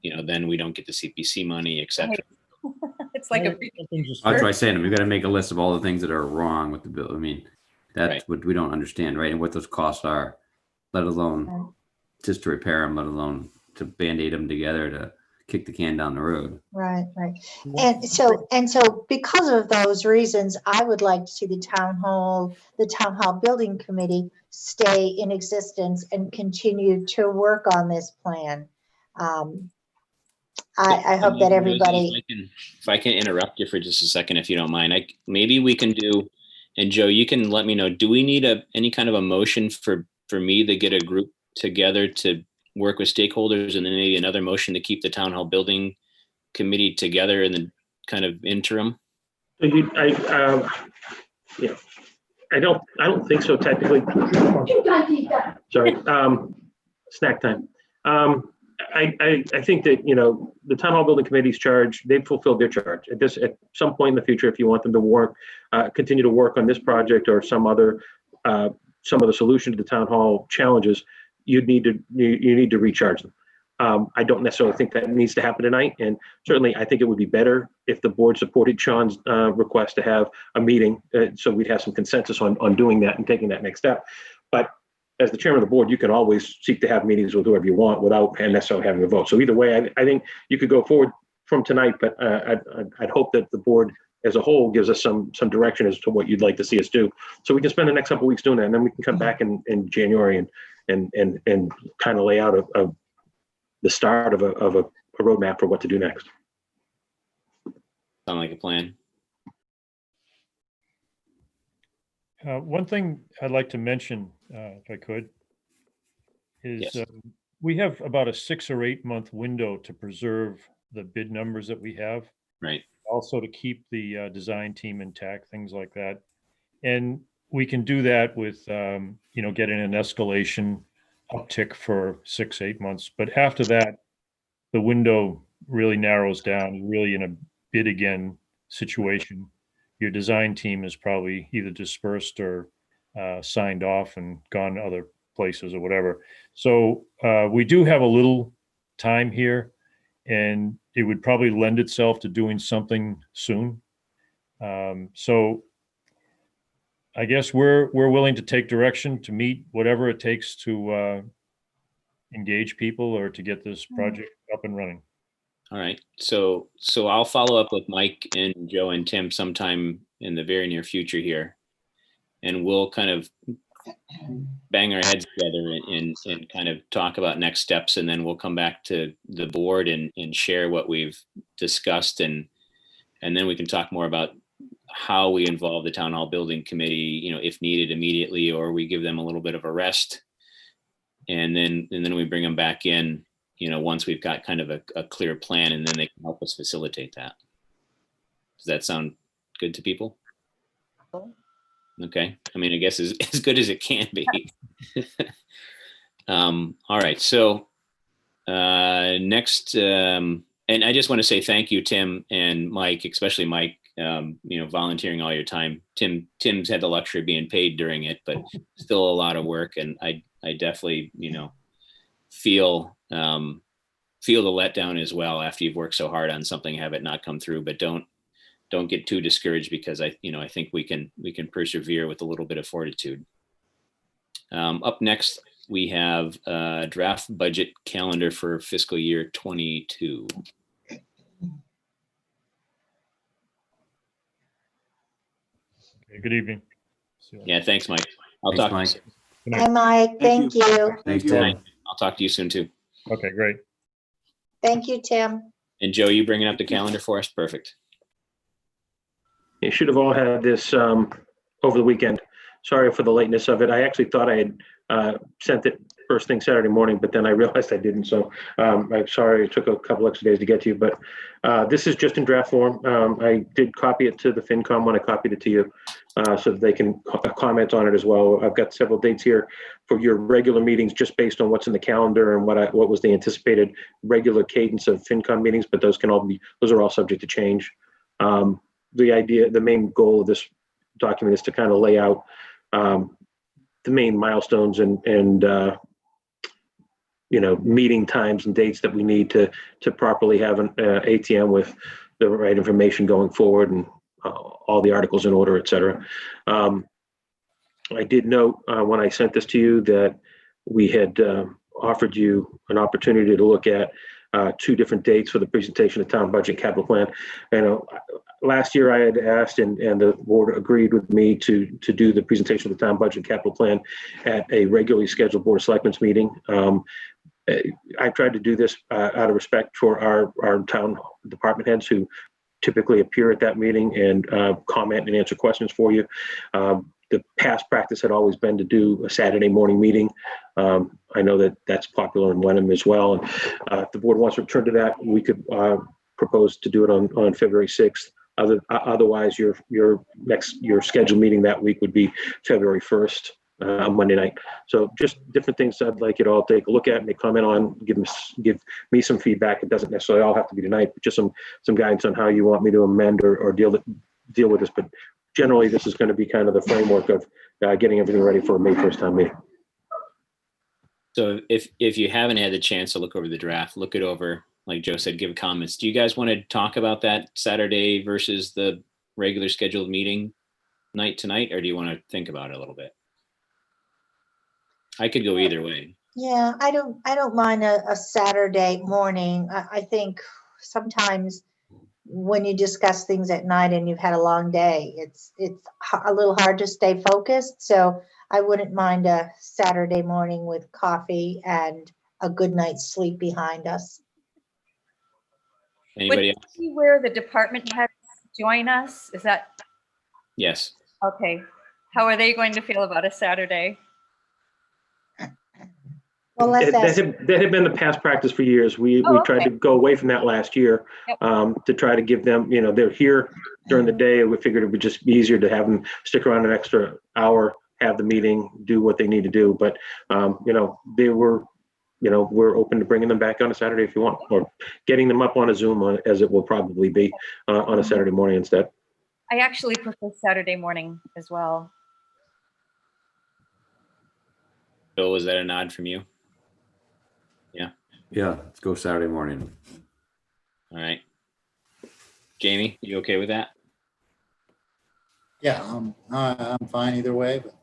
then we don't get the CPC money, etc. It's like a That's why I say, we got to make a list of all the things that are wrong with the bill. I mean, that's Right. what we don't understand, right? And what those costs are, let alone just to repair them, let alone to band-aid them together to kick the can down the road. Right. And so because of those reasons, I would like to see the town hall building committee stay in existence and continue to work on this plan. I hope that everybody. If I can interrupt you for just a second, if you don't mind, maybe we can do, and Joe, you can let me know, do we need any kind of a motion for me to get a group together to work with stakeholders, and then maybe another motion to keep the town hall building committee together in the kind of interim? I don't think so technically. Sorry, snack time. I think that, the town hall building committee's charge, they've fulfilled their charge. At some point in the future, if you want them to continue to work on this project or some other solution to the town hall challenges, you need to recharge them. I don't necessarily think that needs to happen tonight. And certainly I think it would be better if the board supported Sean's request to have a meeting. So we'd have some consensus on doing that and taking that next step. But as the chairman of the board, you can always seek to have meetings with whoever you want without necessarily having a vote. So either way, I think you could go forward from tonight, but I'd hope that the board as a whole gives us some direction as to what you'd like to see us do. So we can spend the next couple of weeks doing that, and then we can come back in January and kind of lay out the start of a roadmap for what to do next. Sound like a plan. One thing I'd like to mention, if I could, is Yes. We have about a 6 or 8 month window to preserve the bid numbers that we have. Right. Also to keep the design team intact, things like that. And we can do that with, getting an escalation uptick for 6-8 months. But after that, the window really narrows down. You're really in a bid again situation. Your design team is probably either dispersed or signed off and gone to other places or whatever. So we do have a little time here, and it would probably lend itself to doing something soon. So I guess we're willing to take direction, to meet whatever it takes to engage people or to get this project up and running. All right. So I'll follow up with Mike and Joe and Tim sometime in the very near future here. And we'll kind of bang our heads together and kind of talk about next steps. And then we'll come back to the board and share what we've discussed. And then we can talk more about how we involve the town hall building committee, if needed immediately, or we give them a little bit of a rest. And then we bring them back in, once we've got kind of a clear plan, and then they can help us facilitate that. Does that sound good to people? Okay. I mean, I guess as good as it can be. All right. So next, and I just want to say thank you, Tim and Mike, especially Mike, volunteering all your time. Tim's had the luxury of being paid during it, but still a lot of work. And I definitely, feel the letdown as well after you've worked so hard on something, have it not come through. But don't get too discouraged, because I think we can persevere with a little bit of fortitude. Up next, we have a draft budget calendar for fiscal year 22. Okay, good evening. See you. Yeah, thanks, Mike. I'll Thanks, talk Mike. to you soon. Good night. Hi, Mike. Thank Thank you. Thanks, you. Tim. I'll talk to you soon too. Okay, great. Thank you, Tim. And Joe, you bringing up the calendar for us? Perfect. You should have all had this over the weekend. Sorry for the lateness of it. I actually thought I had sent it first thing Saturday morning, but then I realized I didn't. So I'm sorry it took a couple extra days to get to you, but this is just in draft form. I did copy it to the FinCom when I copied it to you, so that they can comment on it as well. I've got several dates here for your regular meetings, just based on what's in the calendar and what was the anticipated regular cadence of FinCom meetings, but those are all subject to change. The main goal of this document is to kind of lay out the main milestones and meeting times and dates that we need to properly have an ATM with the right information going forward, and all the articles in order, et cetera. I did note when I sent this to you that we had offered you an opportunity to look at 2 different dates for the presentation of town budget capital plan. Last year I had asked, and the board agreed with me to do the presentation of the town budget capital plan at a regularly scheduled board of selectmen's meeting. I tried to do this out of respect for our town department heads who typically appear at that meeting and comment and answer questions for you. The past practice had always been to do a Saturday morning meeting. I know that that's popular in Wenham as well. And if the board wants to return to that, we could propose to do it on February 6th. Otherwise, your scheduled meeting that week would be February 1st, on Monday night. So just different things I'd like you to all take a look at, make comment on, give me some feedback. It doesn't necessarily all have to be tonight, but just some guidance on how you want me to amend or deal with this. But generally, this is going to be kind of the framework of getting everything ready for a May 1st town meeting. So if you haven't had the chance to look over the draft, look it over. Like Joe said, give comments. Do you guys want to talk about that Saturday versus the regular scheduled meeting night tonight, or do you want to think about it a little bit? I could go either way. Yeah, I don't mind a Saturday morning. I think sometimes when you discuss things at night and you've had a long day, it's a little hard to stay focused. So I wouldn't mind a Saturday morning with coffee and a good night's sleep behind us. Anybody else? Would you see where the department heads join us? Is that Yes. okay? How are they going to feel about a Saturday? Well, let's ask. That had been the past practice for years. We tried to go away from that last year. Yep. To try to give them, they're here during the day. We figured it would just be easier to have them stick around an extra hour, have the meeting, do what they need to do. But, they were, we're open to bringing them back on a Saturday if you want, or getting them up on a Zoom as it will probably be on a Saturday morning instead. I actually prefer Saturday morning as well. Bill, was that a nod from you? Yeah, let's go Saturday morning. All right. Jamie, you okay with that? Yeah, I'm fine either way, but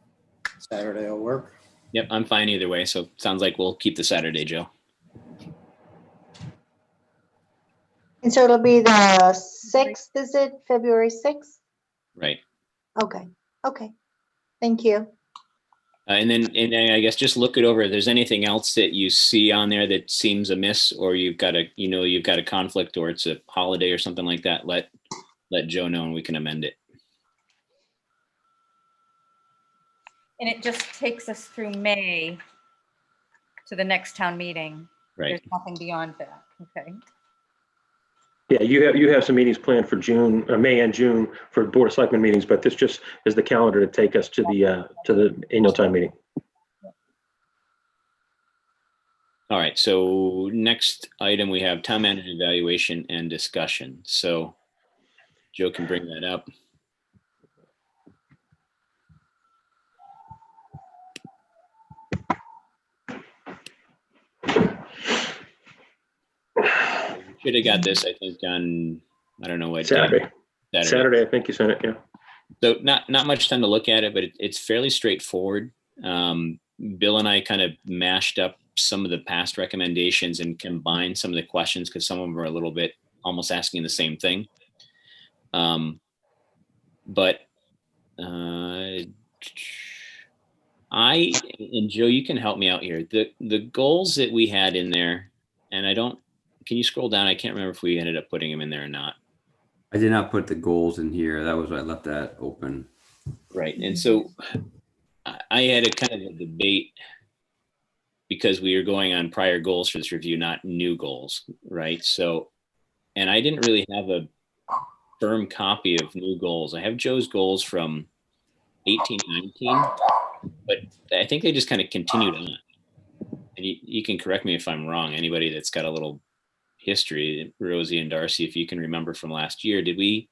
Saturday will work. Yep, I'm fine either way. So sounds like we'll keep the Saturday, Joe. And so it'll be the 6th, is it? February 6th? Right. Okay, okay. Thank you. And then I guess just look it over. If there's anything else that you see on there that seems amiss, or you've got a conflict, or it's a holiday or something like that, let Joe know and we can amend it. And it just takes us through May to the next town meeting. Right. There's nothing beyond that. Okay. Yeah, you have some meetings planned for June, May and June for Board of Selectmen meetings, but this just is the calendar to take us to the annual town meeting. All right. So next item, we have town manager evaluation and discussion. So Joe can bring that up. Should have got this, I think, on, I don't know what day. Saturday, I think you sent it, yeah. So not much time to look at it, but it's fairly straightforward. Bill and I kind of mashed up some of the past recommendations and combined some of the questions because some of them are a little bit almost asking the same thing. But I and Joe, you can help me out here. The goals that we had in there, and can you scroll down? I can't remember if we ended up putting them in there or not. I did not put the goals in here. That was why I left that open. Right. And so I had a kind of a debate because we were going on prior goals for this review, not new goals. Right. So, and I didn't really have a firm copy of new goals. I have Joe's goals from 1819, but I think they just kind of continued on. And you can correct me if I'm wrong. Anybody that's got a little history, Rosie and Darcy, if you can remember from last year, did we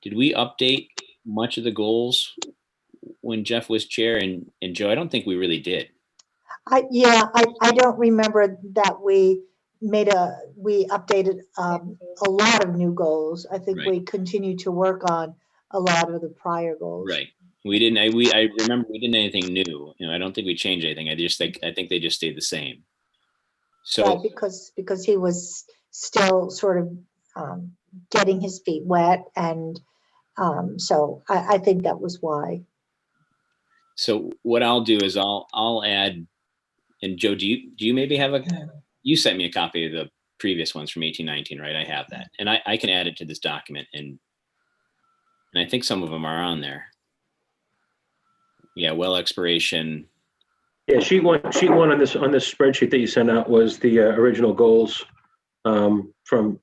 update much of the goals when Jeff was chair? And Joe, I don't think we really did. I don't remember that we updated a lot of new goals. I think Right. we continued to work on a lot of the prior goals. Right. We didn't. I remember we didn't anything new. I don't think we changed anything. I think they just stayed the same. So Yeah, because he was still sort of getting his feet wet, and so I think that was why. So what I'll do is I'll add. And Joe, do you maybe have you sent me a copy of the previous ones from 1819, right? I have that, and I can add it to this document, and I think some of them are on there. Yeah, well expiration. Yeah, sheet one on this spreadsheet that you sent out was the original goals from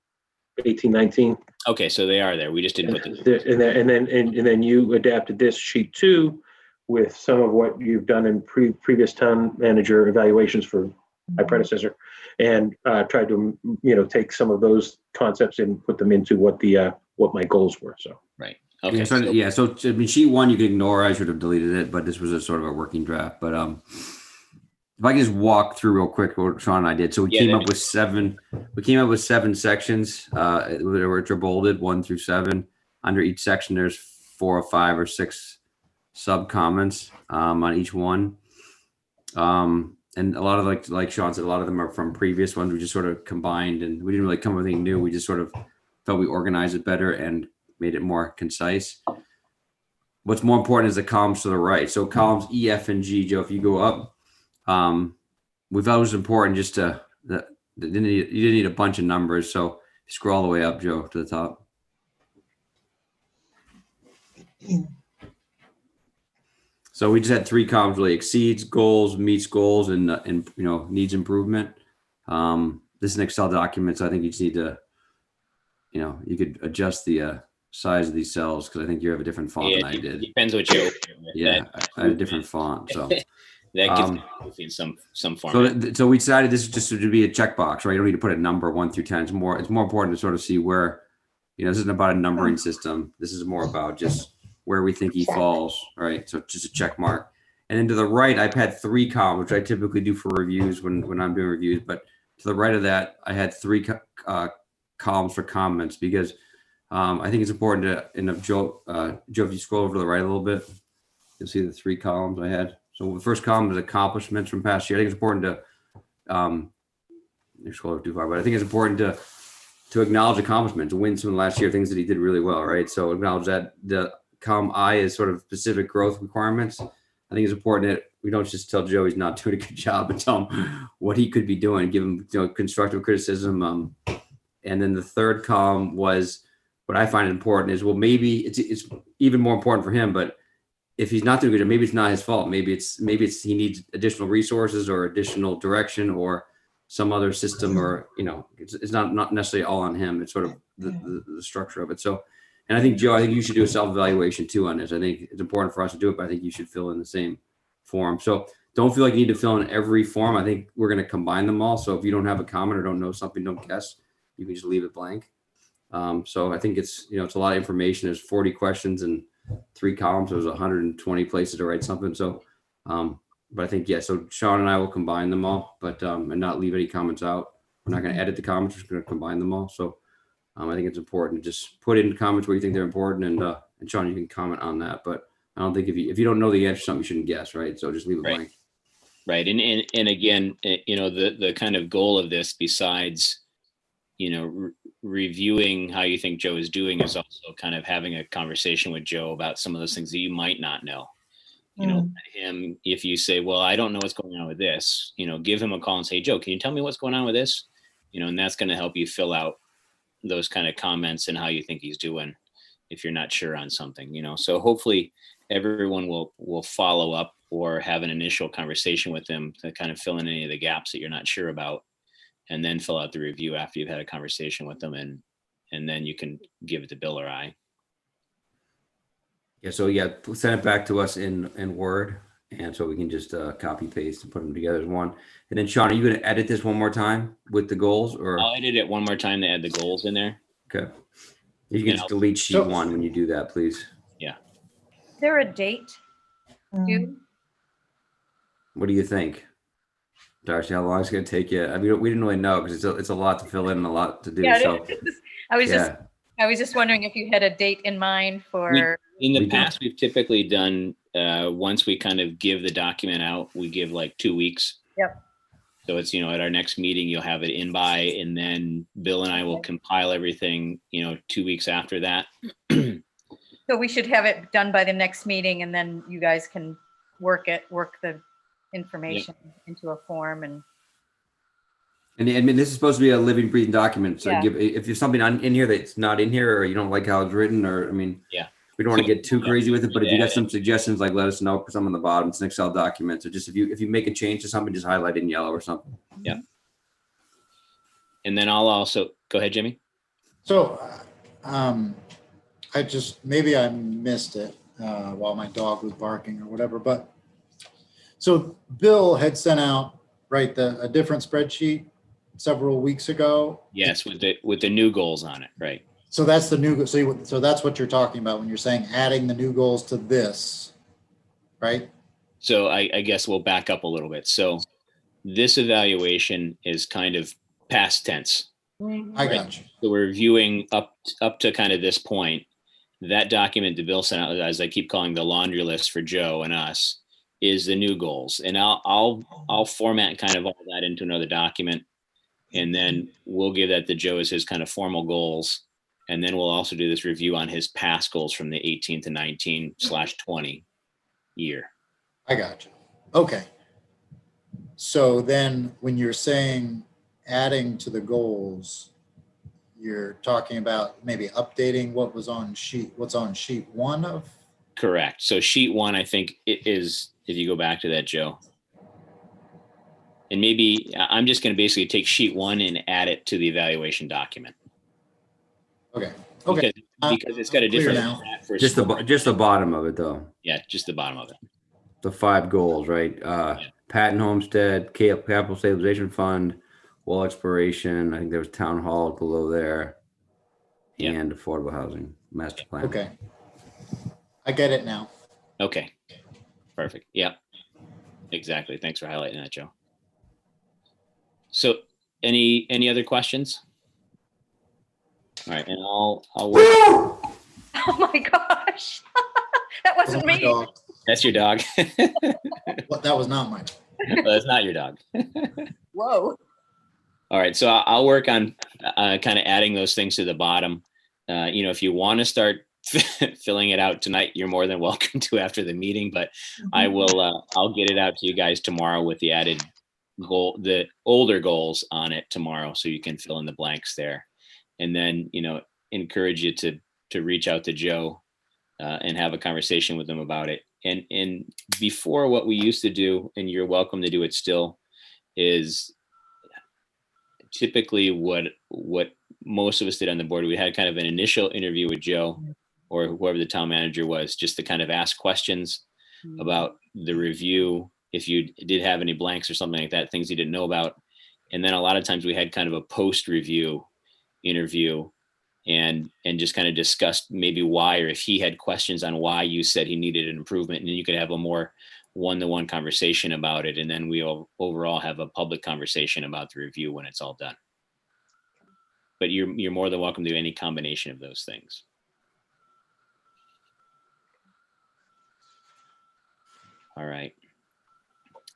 1819. Okay, so they are there. We just didn't put them. And then you adapted this sheet 2 with some of what you've done in previous town manager evaluations for my predecessor, and tried to take some of those concepts and put them into what my goals were. So right. Okay. So I mean, sheet 1 you can ignore. I should have deleted it, but this was a sort of a working draft. But if I can just walk through real quick what Sean and I did. So we came up with 7. We came up with 7 sections, which are bolded 1 through 7. Under each section, there's 4 or 5 or 6 sub comments on each one. And a lot of like Sean said, a lot of them are from previous ones. We just sort of combined, and we didn't really come up with anything new. We just sort of felt we organized it better and made it more concise. What's more important is the columns to the right. So columns E, F, and G, Joe, if you go up, we thought it was important just you didn't need a bunch of numbers. So scroll all the way up, Joe, to the top. So we just had 3 columns: really exceeds goals, meets goals, and needs improvement. This is an Excel document, so I think you just need to, you could adjust the size of these cells because I think you have a different font than I did. Depends what you open with. Yeah, I had a different font, so that gets in some format. So we decided this is just to be a checkbox, right? You don't need to put a number 1 through 10. It's more important to sort of see where, this isn't about a numbering system. This is more about just where we think he falls, right? So just a check mark. And then to the right, I've had 3 columns, which I typically do for reviews when I'm doing reviews. But to the right of that, I had 3 columns for comments because I think it's important to, Joe, if you scroll over to the right a little bit, you'll see the 3 columns I had. So the first column is accomplishments from past year. I think it's important to, you scroll over too far, but I think it's important to acknowledge accomplishments, wins from last year, things that he did really well, right? So acknowledge that. The column I is sort of specific growth requirements. I think it's important that we don't just tell Joe he's not doing a good job, but tell him what he could be doing, give him constructive criticism. And then the third column was what I find important is, well, maybe it's even more important for him, but if he's not doing good, maybe it's not his fault. Maybe it's he needs additional resources or additional direction or some other system, or it's not necessarily all on him. It's sort of the structure of it. So, and I think Joe, I think you should do a self-evaluation too on this. I think it's important for us to do it, but I think you should fill in the same form. So don't feel like you need to fill in every form. I think we're going to combine them all. So if you don't have a comment or don't know something, don't guess. You can just leave it blank. So I think it's a lot of information. There's 40 questions and 3 columns. There's 120 places to write something. So, but I think, so Sean and I will combine them all, but, and not leave any comments out. We're not going to edit the comments. We're just going to combine them all. So, I think it's important to just put in comments where you think they're important, and Sean, you can comment on that. But I don't think if you don't know the answer to something, you shouldn't guess, right? So just leave it blank. Right. And again, the kind of goal of this, besides, reviewing how you think Joe is doing, is also kind of having a conversation with Joe about some of those things that you might not know. Him, if you say, well, I don't know what's going on with this, give him a call and say, Joe, can you tell me what's going on with this? And that's going to help you fill out those kind of comments and how you think he's doing if you're not sure on something, so hopefully everyone will follow up or have an initial conversation with him to kind of fill in any of the gaps that you're not sure about, and then fill out the review after you've had a conversation with them, and then you can give it to Bill or I. So send it back to us in Word, and so we can just copy paste and put them together as one. And then Sean, are you going to edit this one more time with the goals, or? I'll edit it one more time to add the goals in there. Okay. You can just delete sheet 1 when you do that, please. Yeah. Is there a date due? What do you think, Darcy? How long is it going to take you? I mean, we didn't really know because it's a lot to fill in and a lot to do. Yeah, so I was just wondering if you had a date in mind for. In the past, we've typically done, once we kind of give the document out, we give like 2 weeks. Yep. So it's, at our next meeting, you'll have it in by, and then Bill and I will compile everything, 2 weeks after that. So we should have it done by the next meeting, and then you guys can work the information into a form. And I mean, this is supposed to be a living, breathing document. So Yeah. if there's something in here that's not in here, or you don't like how it's written, or we don't want to get too crazy with it. But if you got some suggestions, like let us know. Put some on the bottom. It's an Excel document. So just if you make a change to something, just highlight it in yellow or something. Yeah. And then I'll also go ahead, Jimmy. So, maybe I missed it while my dog was barking or whatever, but so Bill had sent out, a different spreadsheet several weeks ago. Yes, with the new goals on it, right? So that's the new, so that's what you're talking about when you're saying adding the new goals to this, right? So I guess we'll back up a little bit. So this evaluation is kind of past tense. I got you. So we're reviewing up to kind of this point. That document that Bill sent out, as I keep calling the laundry list for Joe and us, is the new goals. And I'll format kind of all that into another document, and then we'll give that to Joe as his kind of formal goals. And then we'll also do this review on his past goals from the 18 to 19/20 year. I got you. Okay. So then when you're saying adding to the goals, you're talking about maybe updating what's on sheet 1 of? Correct. So sheet 1, I think it is, if you go back to that, Joe. And maybe I'm just going to basically take sheet 1 and add it to the evaluation document. Okay. Okay. Because it's got a different format for Just the bottom of it, though. Yeah, just the bottom of it. The 5 goals, right? Patent homestead, capital stabilization fund, wall exploration. I think there was town hall below there, and affordable housing master plan. Okay. I get it now. Okay. Perfect. Yeah. Exactly. Thanks for highlighting that, Joe. So, any other questions? All right, and I'll work. Oh my gosh, that wasn't me. Dog. That's your dog. Well, that was not mine. Well, that's not your dog. Whoa. All right, so I'll work on kind of adding those things to the bottom. If you want to start filling it out tonight, you're more than welcome to after the meeting, but I will, I'll get it out to you guys tomorrow with the added goal, the older goals on it tomorrow, so you can fill in the blanks there. And then, encourage you to reach out to Joe and have a conversation with him about it. And before, what we used to do, and you're welcome to do it still, is typically what most of us did on the board. We had kind of an initial interview with Joe or whoever the town manager was, just to kind of ask questions about the review, if you did have any blanks or something like that, things you didn't know about. And then a lot of times we had kind of a post-review interview and just kind of discussed maybe why, or if he had questions on why you said he needed an improvement, and then you could have a more one-to-one conversation about it. And then we'll overall have a public conversation about the review when it's all done. But you're more than welcome to do any combination of those things. All right.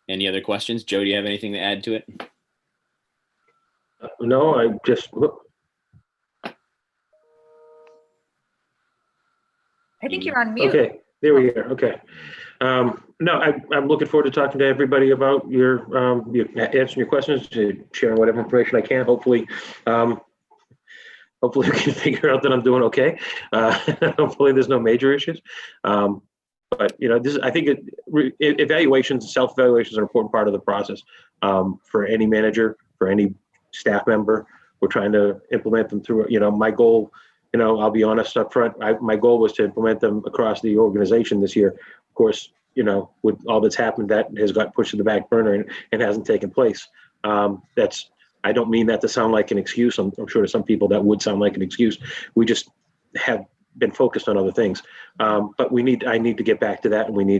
Any other questions? Joe, do you have anything to add to it? No, I just, I think you're on mute. okay, there we are. Okay. No, I'm looking forward to talking to everybody about your answering your questions, sharing whatever information I can. Hopefully we can figure out that I'm doing okay. Hopefully there's no major issues. But I think evaluations, self-evaluations are an important part of the process for any manager, for any staff member. We're trying to implement them through, my goal, I'll be honest up front, my goal was to implement them across the organization this year. Of course, with all that's happened, that has got pushed to the back burner and hasn't taken place. I don't mean that to sound like an excuse. I'm sure to some people that would sound like an excuse. We just have been focused on other things. But I need to get back to that, and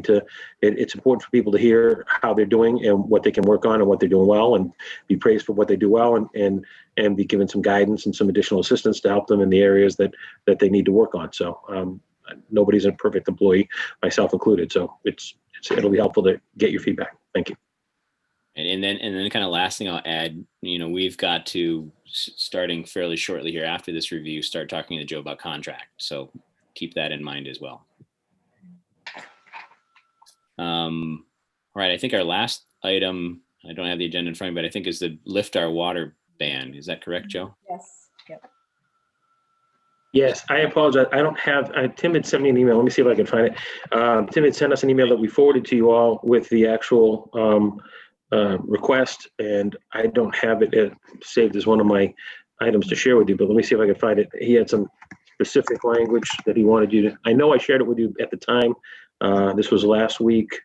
it's important for people to hear how they're doing and what they can work on and what they're doing well, and be praised for what they do well, and be given some guidance and some additional assistance to help them in the areas that they need to work on. So nobody's a perfect employee, myself included. So it'll be helpful to get your feedback. Thank you. And then kind of last thing I'll add, we've got to, starting fairly shortly here after this review, start talking to Joe about contract. So keep that in mind as well. All right, I think our last item, I don't have the agenda in front of me, but I think is the lift our water ban. Is that correct, Joe? Yes. Yep. Yes, I apologize. I don't have, Tim had sent me an email. Let me see if I can find it. Tim had sent us an email that we forwarded to you all with the actual request, and I don't have it saved as one of my items to share with you, but let me see if I can find it. He had some specific language that he wanted you to, I know I shared it with you at the time. This was last week.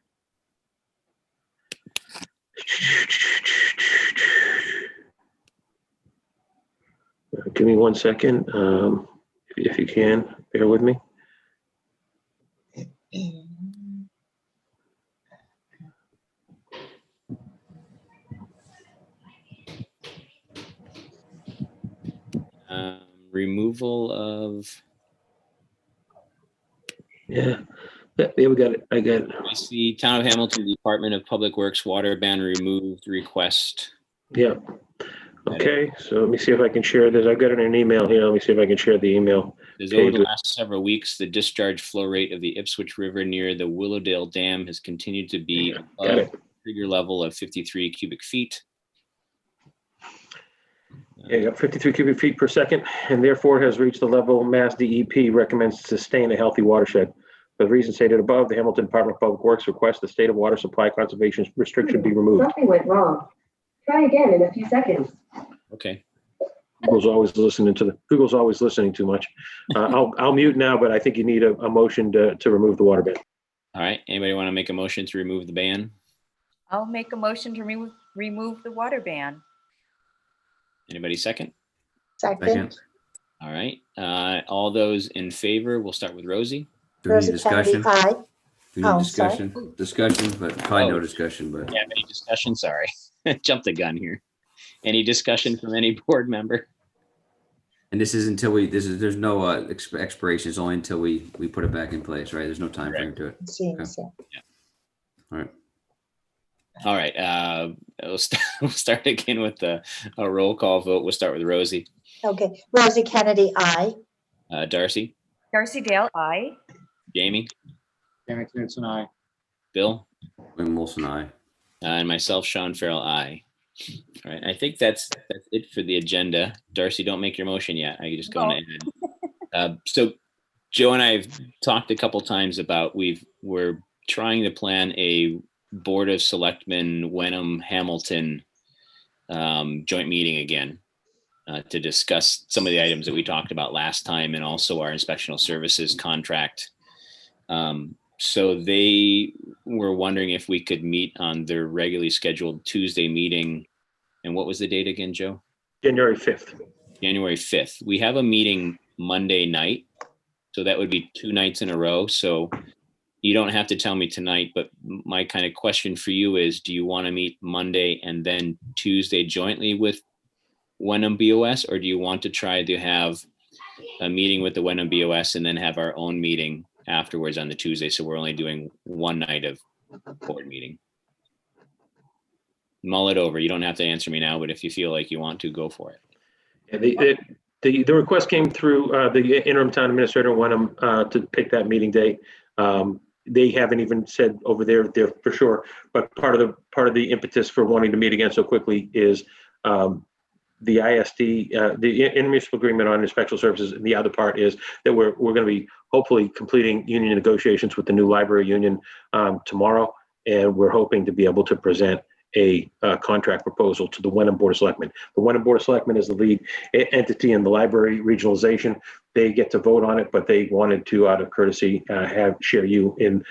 Give me 1 second, if you can, bear with me. Removal of. Yeah, we got it. I got it. I see Town of Hamilton Department of Public Works water ban removed request. Yeah. Okay, so let me see if I can share this. I've got it in an email here. Let me see if I can share the email. There's over the last several weeks, the discharge flow rate of the Ipswich River near the Willowdale Dam has continued to be above the trigger level of 53 cubic feet. Yeah, you got 53 cubic feet per second, and therefore has reached the level Mass DEP recommends to sustain a healthy watershed. For the reasons stated above, the Hamilton Department of Public Works requests the state of water supply conservation restriction be removed. Something went wrong. Try again in a few seconds. Okay. Google's always listening too much. I'll mute now, but I think you need a motion to remove the water ban. All right. Anybody want to make a motion to remove the ban? I'll make a motion to remove the water ban. Anybody second? Second. All right. All those in favor, we'll start with Rosie. Do we need Rosie Kennedy, discussion? aye. Do we need Oh, discussion? Discussion, but probably no Oh. discussion, but. Yeah, any discussion? Sorry. Jumped the gun here. Any discussion from any board member? And this is until there's no expiration. It's only until we put it back in place, right? There's no time frame to it. Seems, Okay. yeah. All right. All right. We'll start again with a roll call vote. We'll start with Rosie. Okay, Rosie Kennedy, aye. Darcy, Darcy Dale, aye. Jamie, Jamie Knutson, aye. Bill, William Wilson, aye. and myself, Sean Farrell, aye. All right, I think that's it for the agenda. Darcy, don't make your motion yet. I can just go on ahead. So Joe and I have talked a couple times about we're trying to plan a Board of Selectmen Wenham Hamilton joint meeting again to discuss some of the items that we talked about last time and also our inspectional services contract. So they were wondering if we could meet on their regularly scheduled Tuesday meeting. And what was the date again, Joe? January 5th. January 5th. We have a meeting Monday night. So that would be 2 nights in a row. So you don't have to tell me tonight, but my kind of question for you is, do you want to meet Monday and then Tuesday jointly with Wenham BOS, or do you want to try to have a meeting with the Wenham BOS and then have our own meeting afterwards on the Tuesday? So we're only doing one night of board meeting. Mull it over. You don't have to answer me now, but if you feel like you want to, go for it. Yeah, the request came through the interim town administrator Wenham to pick that meeting date. They haven't even said over there for sure, but part of the impetus for wanting to meet again so quickly is the ISD, the intermunicipal agreement on inspectional services, and the other part is that we're going to be hopefully completing union negotiations with the new library union tomorrow, and we're hoping to be able to present a contract proposal to the Wenham Board of Selectmen. The Wenham Board of Selectmen is the lead entity in the library regionalization. They get to vote on it, but they wanted to, out of courtesy, share you in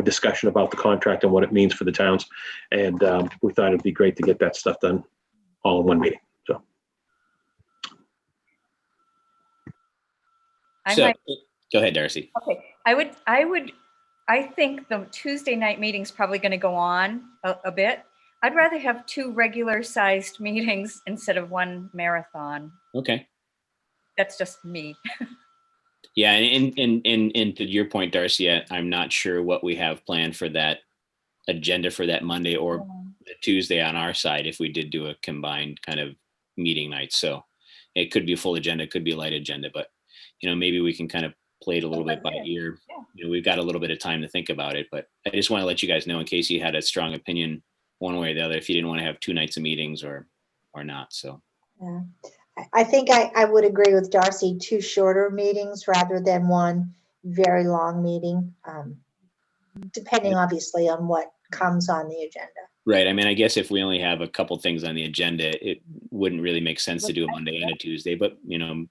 discussion about the contract and what it means for the towns. And we thought it'd be great to get that stuff done all in one meeting. So, Go ahead, Darcy. Okay, I think the Tuesday night meeting's probably going to go on a bit. I'd rather have 2 regular sized meetings instead of 1 marathon. Okay. That's just me. Yeah, and to your point, Darcy, I'm not sure what we have planned for that agenda for that Monday or the Tuesday on our side if we did do a combined kind of meeting night. So it could be a full agenda, it could be a light agenda, but maybe we can kind of play it a little bit by ear. We've got a little bit of time to think about it, but I just want to let you guys know in case you had a strong opinion one way or the other, if you didn't want to have 2 nights of meetings or not. So Yeah. I think I would agree with Darcy, 2 shorter meetings rather than 1 very long meeting, depending obviously on what comes on the agenda. Right. I mean, I guess if we only have a couple things on the agenda, it wouldn't really make sense to do a Monday and a Tuesday, but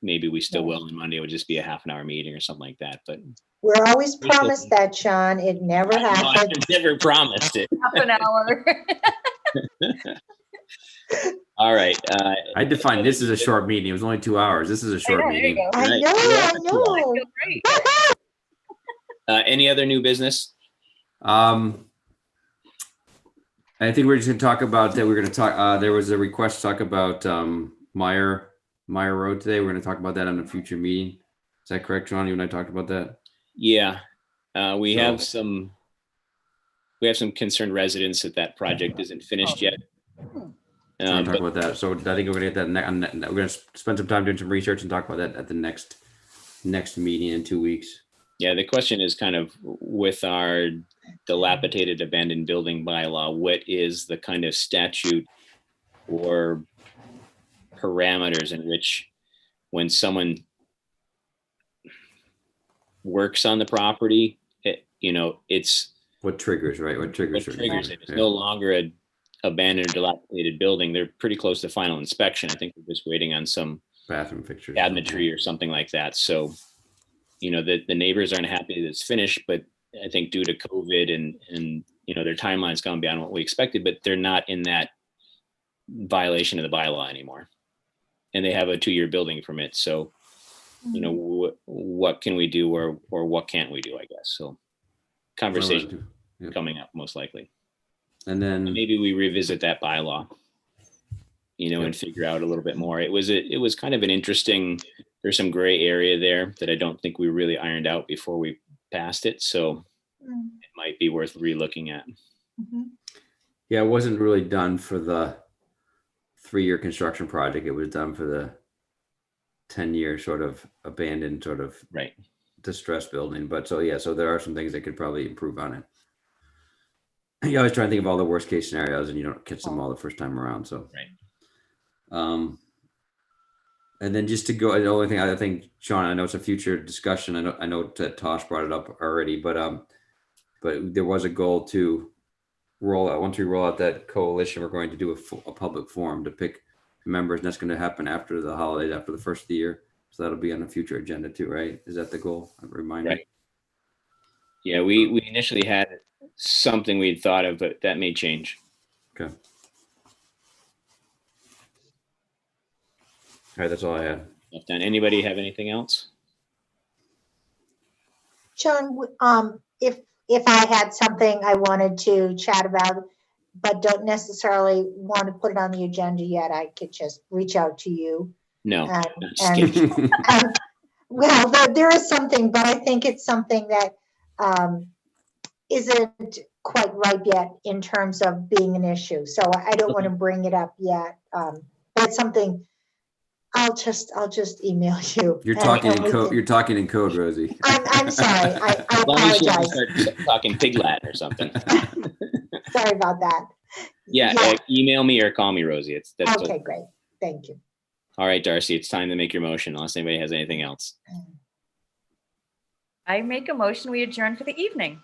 maybe we still will, and Monday would just be a half-an-hour meeting or something like that. But we're always promised that, Sean. It never happened. I've never promised it. Half an hour. All right. I define this as a short meeting. It was only 2 hours. This is a short meeting. I know. Any other new business? I think we're just going to talk about that. We're going to talk. There was a request to talk about Meyer Road today. We're going to talk about that on a future meeting. Is that correct, John? You and I talked about that. Yeah, we have some concerned residents that project isn't finished yet. We're going to talk about that. So I think we're going to get that. We're going to spend some time doing some research and talk about that at the next meeting in 2 weeks. Yeah, the question is kind of with our dilapidated abandoned building bylaw, what is the kind of statute or parameters in which when someone works on the property, it's what triggers, right? What triggers it. It's no longer an abandoned or dilapidated building. They're pretty close to final inspection. I think we're just waiting on some bathroom fixtures, cabinetry or something like that. So, the neighbors aren't happy that it's finished, but I think due to COVID and their timeline's gone beyond what we expected, but they're not in that violation of the bylaw anymore. And they have a 2-year building permit. So, what can we do or what can't we do, I guess. So conversation coming up most likely. And then maybe we revisit that bylaw, and figure out a little bit more. It was kind of an interesting, there's some gray area there that I don't think we really ironed out before we passed it. So it might be worth re-looking at. Yeah, it wasn't really done for the 3-year construction project. It was done for the 10-year sort of abandoned sort of right distressed building, but so, yeah, so there are some things that could probably improve on it. You always try to think of all the worst case scenarios and you don't catch them all the first time around, so. Right. And then just to go, the only thing I think, Sean, I know it's a future discussion. I know that Tosh brought it up already, but there was a goal to roll out, once we roll out that coalition, we're going to do a public forum to pick members, and that's going to happen after the holidays, after the first of the year. So that'll be on a future agenda too, right? Is that the goal? Remind me. Right. Yeah, we initially had something we'd thought of, but that may change. Okay. All right, that's all I had. Done. Anybody have anything else? John, if I had something I wanted to chat about, but don't necessarily want to put it on the agenda yet, I could just reach out to you. No. Well, there is something, but I think it's something that isn't quite ripe yet in terms of being an issue. So I don't want to bring it up yet. But it's something I'll just email you. You're talking in code. You're talking in code, Rosie. I'm sorry. I apologize. Start talking pig Latin or something. Sorry about that. Yeah, email me or call me, Rosie. That's okay. Great. Thank you. All right, Darcy, it's time to make your motion unless anybody has anything else. I make a motion, we adjourn for the evening.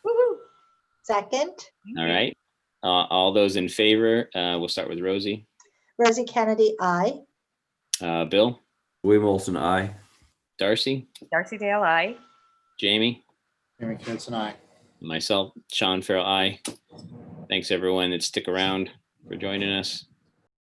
Woo-hoo. Second. All right. All those in favor, we'll start with Rosie. Rosie Kennedy, aye. Bill? William Olson, aye. Darcy? Darcy Dale, aye. Jamie? Jamie Knudsen, aye. Myself, Sean Farrell, aye. Thanks everyone that stick around for joining us.